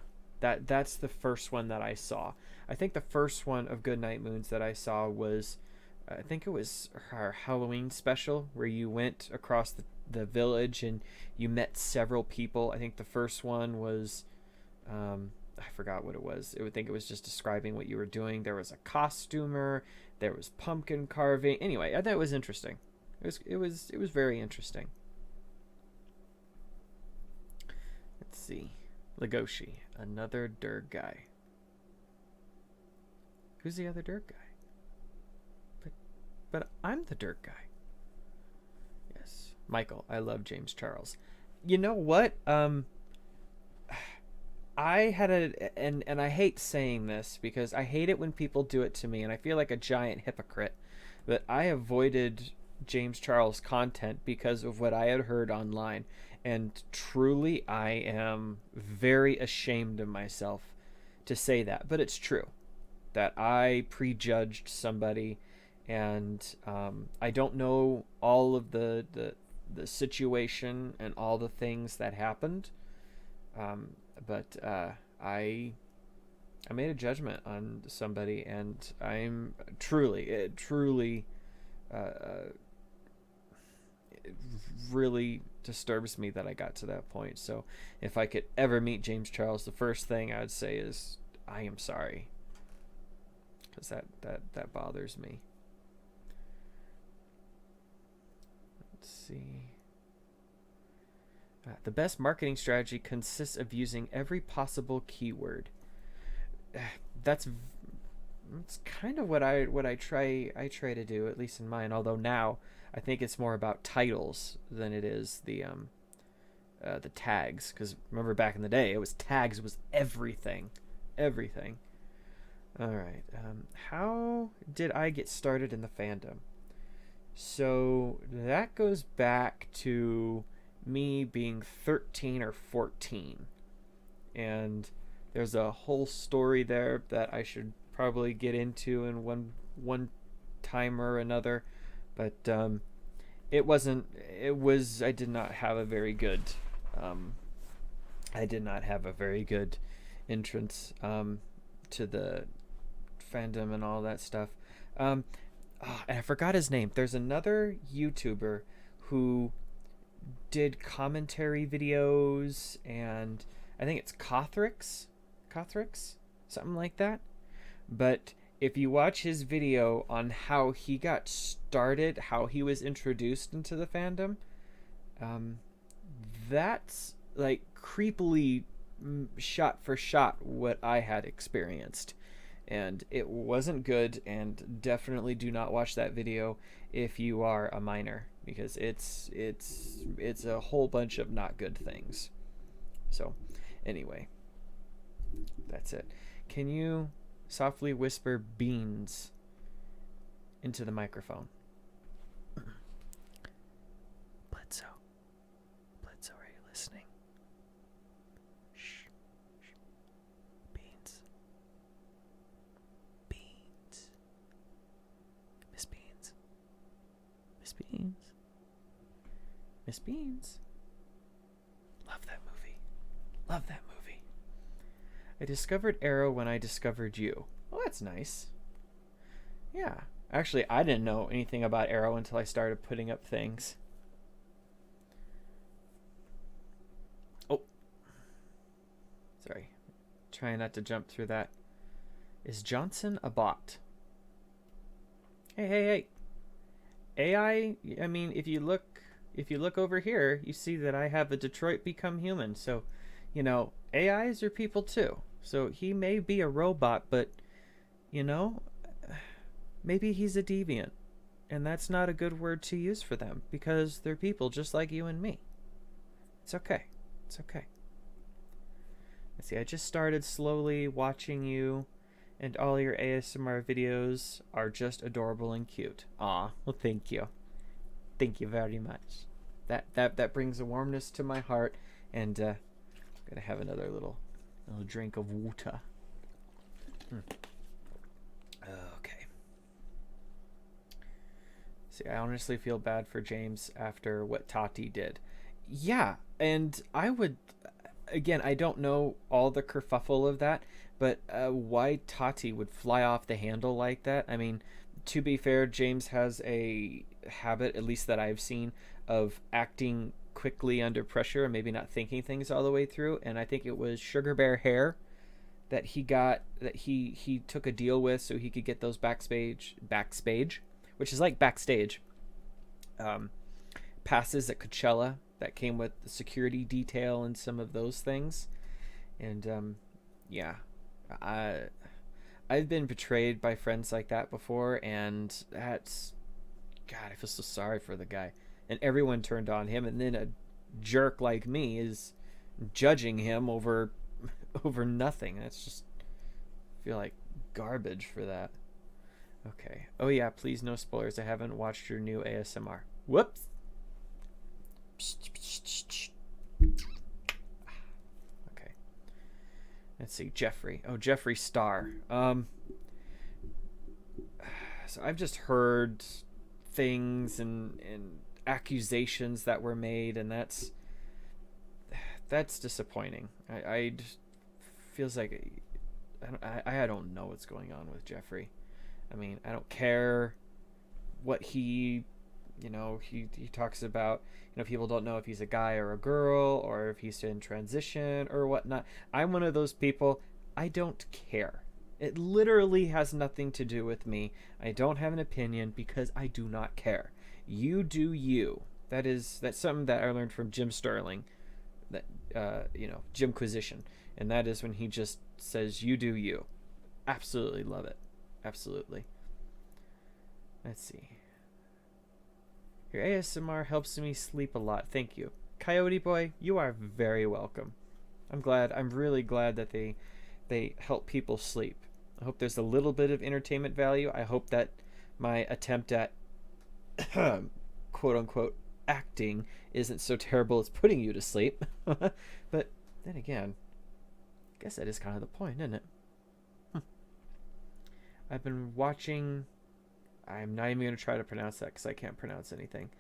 Speaker 1: That's the first one that I saw. I think the first one of Goodnight Moon's that I saw was... I think it was her Halloween special where you went across the village and you met several people. I think the first one was... I forgot what it was. I would think it was just describing what you were doing. There was a costumer. There was pumpkin carving. Anyway, I thought it was interesting. It was very interesting. Let's see. Legoshi, another Derg guy. Who's the other Derg guy? But I'm the Derg guy. Yes, Michael. I love James Charles. You know what? I had and I hate saying this because I hate it when people do it to me, and I feel like a giant hypocrite. But I avoided James Charles content because of what I had heard online, and truly I am very ashamed of myself to say that, but it's true that I prejudged somebody, and I don't know all of the situation and all the things that happened, but I made a judgment on somebody, and I'm it really disturbs me that I got to that point. So if I could ever meet James Charles, the first thing I would say is I am sorry, because that bothers me. Let's see. The best marketing strategy consists of using every possible keyword. That's kind of what I try to do, at least in mine. Although now I think it's more about titles than it is the tags. Because remember back in the day, it was tags was everything. All right. How did I get started in the fandom? So that goes back to me being 13 or 14, and there's a whole story there that I should probably get into in one time or another, but I did not have a very good entrance to the fandom and all that stuff. And I forgot his name. There's another YouTuber who did commentary videos, and I think it's Cothrix, something like that. But if you watch his video on how he got started, how he was introduced into the fandom, that's like creepily shot for shot what I had experienced, and it wasn't good. And definitely do not watch that video if you are a minor, because it's a whole bunch of not good things. So anyway, that's it. Can you softly whisper beans into the microphone? Bledsoe, are you listening? Shh. Beans. Miss Beans. Love that movie. I discovered Arrow when I discovered you. Oh, that's nice. Yeah. Actually, I didn't know anything about Arrow until I started putting up things. Oh. Sorry. Trying not to jump through that. Is Johnson a bot? Hey. AI, I mean, if you look over here, you see that I have a Detroit Become Human. So, AIs are people too. So he may be a robot, but, maybe he's a deviant. And that's not a good word to use for them, because they're people just like you and me. It's okay. Let's see, I just started slowly watching you, and all your ASMR videos are just adorable and cute. Aw, well, thank you. Thank you very much. That brings a warmness to my heart, and I'm Gonna have another little drink of water. Okay. See, I honestly feel bad for James after what Tati did. Yeah, and I would, again, I don't know all the kerfuffle of that, but why Tati would fly off the handle like that? I mean, to be fair, James has a habit, at least that I've seen, of acting quickly under pressure and maybe not thinking things all the way through. And I think it was Sugar Bear Hair that he took a deal with so he could get those backstage, which is like backstage, passes at Coachella that came with the security detail and some of those things. And yeah, I've been betrayed by friends like that before, and that's, God, I feel so sorry for the guy. And everyone turned on him, and then a jerk like me is judging him over nothing. That's just, I feel like garbage for that. Okay. Oh yeah, please no spoilers. I haven't watched your new ASMR. Whoops. Okay. Let's see. Jeffrey. Oh, Jeffree Star. So I've just heard things and accusations that were made, and that's disappointing. I feels like I don't know what's going on with Jeffrey. I mean, I don't care what he talks about. People don't know if he's a guy or a girl, or if he's in transition or whatnot. I'm one of those people. I don't care. It literally has nothing to do with me. I don't have an opinion because I do not care. You do you. That's something that I learned from Jim Sterling, that Jimquisition, and that is when he just says you do you. Absolutely love it. Absolutely. Let's see. Your ASMR helps me sleep a lot. Thank you. Coyote Boy, you are very welcome. I'm really glad that they help people sleep. I hope there's a little bit of entertainment value. I hope that my attempt at quote unquote acting isn't so terrible it's putting you to sleep. But then again, I guess that is kind of the point, isn't it? I've been watching, I'm not even going to try to pronounce that because I can't pronounce anything.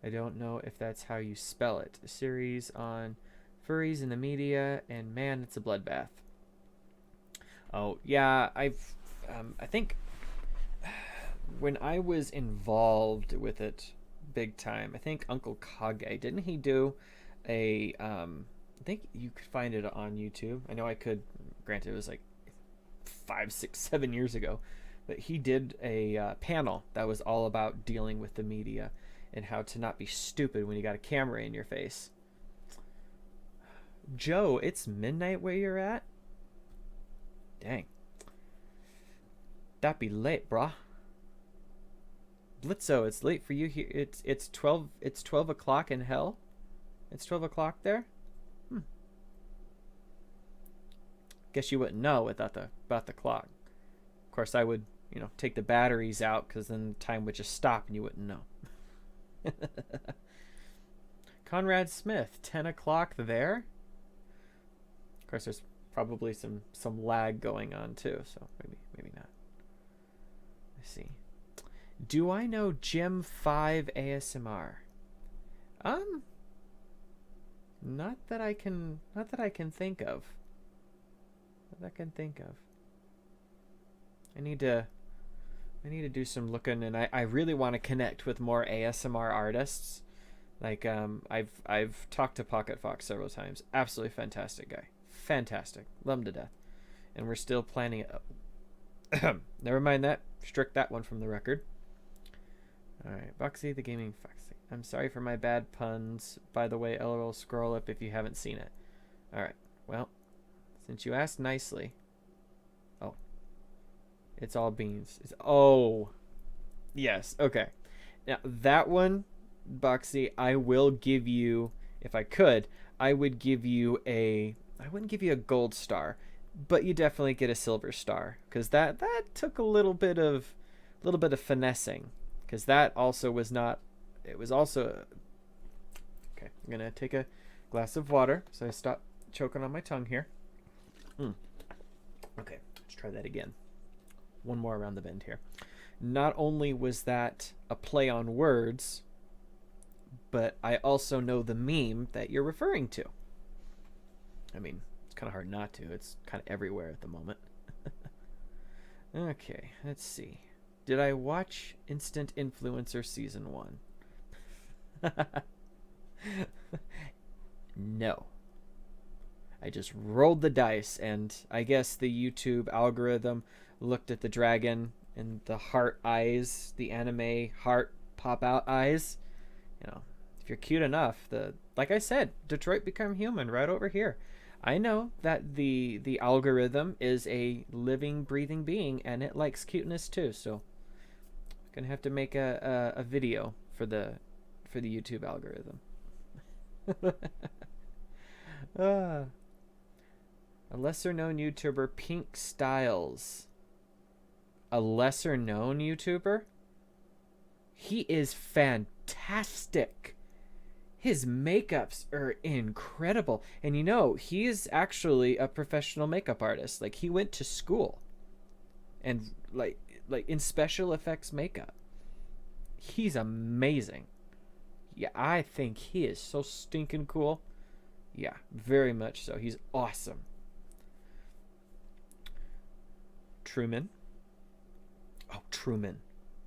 Speaker 1: I don't know if that's how you spell it. A series on furries in the media, and man, it's a bloodbath. Oh, yeah, I think when I was involved with it big time, I think Uncle Kage, didn't he do a, I think you could find it on YouTube. I know I could, granted it was like 5, 6, 7 years ago, but he did a panel that was all about dealing with the media and how to not be stupid when you got a camera in your face. Joe, it's midnight where you're at? Dang. That be late, brah. Blitzo, it's late for you here. It's 12 o'clock in hell? It's 12 o'clock there? Guess you wouldn't know about the clock. Of course, I would, take the batteries out, because then time would just stop and you wouldn't know. Conrad Smith, 10 o'clock there? Of course, there's probably some lag going on too, so maybe not. Let's see. Do I know Gem 5 ASMR? Not that I can think of. I need to do some looking, and I really want to connect with more ASMR artists. Like I've talked to Pocket Fox several times. Absolutely fantastic guy. Fantastic. Love him to death. And we're still planning it. Never mind that. Strict that one from the record. Alright, Boxy the Gaming Foxy. I'm sorry for my bad puns. By the way, LOL, scroll up if you haven't seen it. Alright, well, since you asked nicely. Oh. It's all beans. Oh. Yes, okay. Now, that one, Boxy, I will give you, if I could, I wouldn't give you a gold star, but you definitely get a silver star, because that took a little bit of finessing, because that also was not, it was also, okay, I'm gonna take a glass of water, so I stop choking on my tongue here. Okay, let's try that again. One more around the bend here. Not only was that a play on words, but I also know the meme that you're referring to. I mean, it's kind of hard not to. It's kind of everywhere at the moment. Okay, let's see. Did I watch Instant Influencer Season 1? No. I just rolled the dice, and I guess the YouTube algorithm looked at the dragon and the heart eyes, the anime heart pop-out eyes. You know, if you're cute enough, like I said, Detroit Become Human right over here. I know that the algorithm is a living, breathing being, and it likes cuteness too. So, I'm gonna have to make a video for the YouTube algorithm. A lesser-known YouTuber, Pink Styles. A lesser-known YouTuber? He is fantastic. His makeups are incredible. And you know, he is actually a professional makeup artist. Like, he went to school. And, like in special effects makeup. He's amazing. Yeah, I think he is so stinking cool. Yeah, very much so. He's awesome. Truman. Oh, Truman.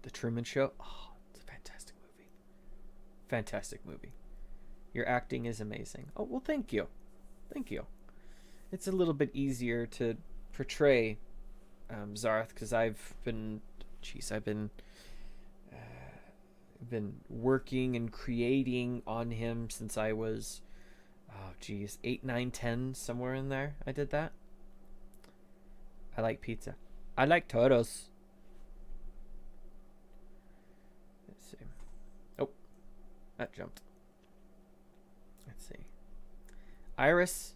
Speaker 1: The Truman Show. Oh, it's a fantastic movie. Fantastic movie. Your acting is amazing. Oh, well, thank you. Thank you. It's a little bit easier to portray Zarth because I've been working and creating on him since I was, 8, 9, 10, somewhere in there. I did that. I like pizza. I like toros. Let's see. Oh, that jumped. Let's see. Iris,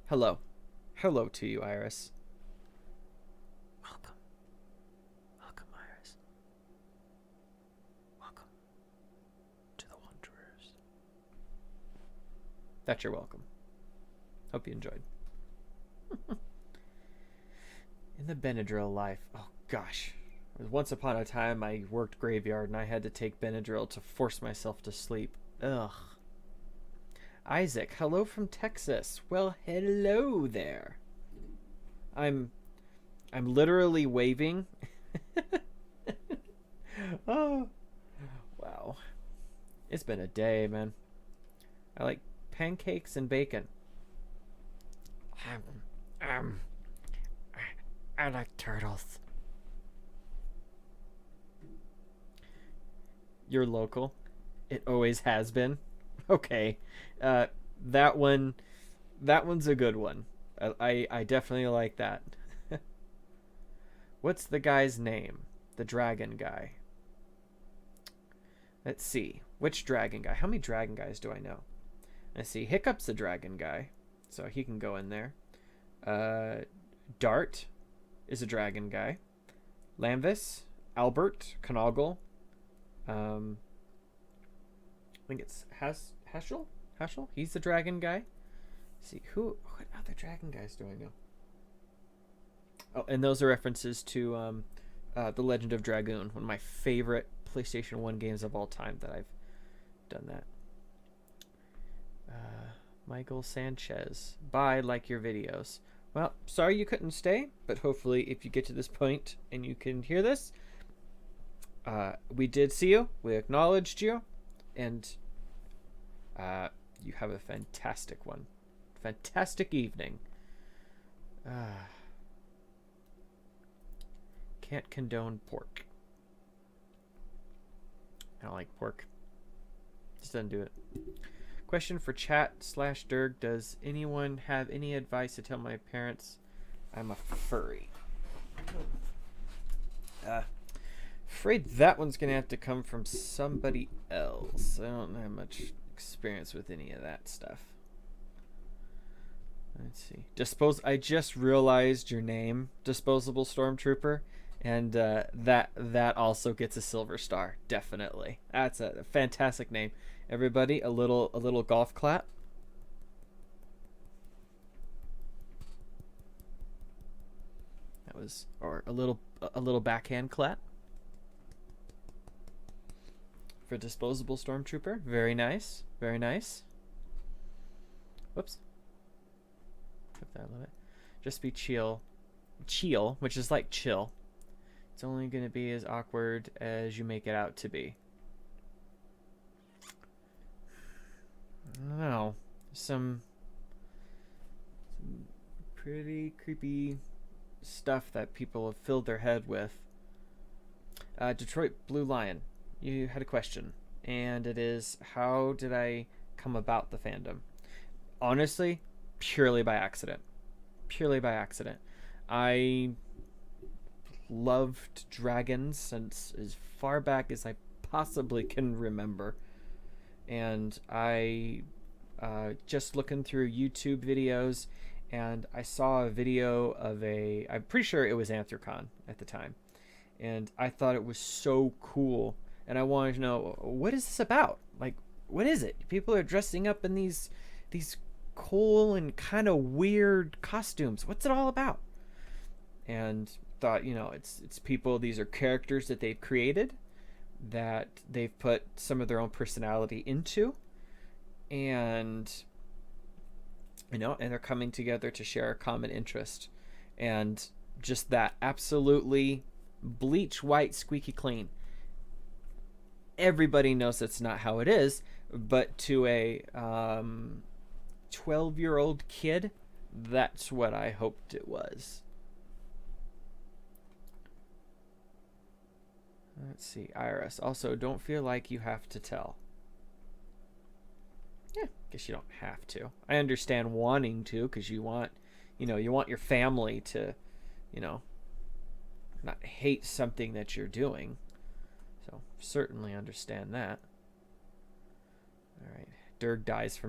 Speaker 1: hello. Hello to you, Iris. Welcome. Welcome, Iris. Welcome to the Wanderers. That's your welcome. Hope you enjoyed. In the Benadryl life. Oh, gosh. Once upon a time, I worked graveyard, and I had to take Benadryl to force myself to sleep. Ugh. Isaac, hello from Texas. Well, hello there. I'm literally waving. Oh, wow. It's been a day, man. I like pancakes and bacon. I like turtles. You're local. It always has been. Okay. That one's a good one. I definitely like that. What's the guy's name? The dragon guy. Let's see. Which dragon guy? How many dragon guys do I know? Let's see. Hiccup's a dragon guy, so he can go in there. Dart is a dragon guy. Lanvis, Albert, Connaugle. I think it's Heschel. Heschel. He's the dragon guy. Let's see what other dragon guys do I know? Oh, and those are references to The Legend of Dragoon, one of my favorite PlayStation 1 games of all time that I've done that. Michael Sanchez. Bye, like your videos. Well, sorry you couldn't stay, but hopefully if you get to this point and you can hear this, we did see you, we acknowledged you, and you have a fantastic one. Fantastic evening. Can't condone pork. I don't like pork. Just doesn't do it. Question for chat/Derg. Does anyone have any advice to tell my parents I'm a furry? Afraid that one's gonna have to come from somebody else. I don't have much experience with any of that stuff. Let's see. I just realized your name, Disposable Stormtrooper, and that also gets a silver star. Definitely. That's a fantastic name. Everybody, a little golf clap. was, or a little backhand clat. For disposable stormtrooper. Very nice. Very nice. Whoops. Flip that a little bit. Just be chill. Chill, which is like chill. It's only going to be as awkward as you make it out to be. I don't know. Some pretty creepy stuff that people have filled their head with. Detroit Blue Lion, you had a question, and it is, how did I come about the fandom? Honestly, purely by accident. Purely by accident. I loved dragons since as far back as I possibly can remember. And I just looking through YouTube videos, and I saw a video of I'm pretty sure it was Anthrocon at the time, and I thought it was so cool, and I wanted to know, what is this about? Like, what is it? People are dressing up in these cool and kind of weird costumes. What's it all about? And thought, it's people, these are characters that they've created, that they've put some of their own personality into, and and they're coming together to share a common interest. And just that, absolutely bleach white, squeaky clean. Everybody knows that's not how it is, but to a 12-year-old kid, that's what I hoped it was. Let's see, Iris. Also, don't feel like you have to tell. Yeah, guess you don't have to. I understand wanting to, because you want, you want your family to, not hate something that you're doing. So, certainly understand that. All right. Derg dies from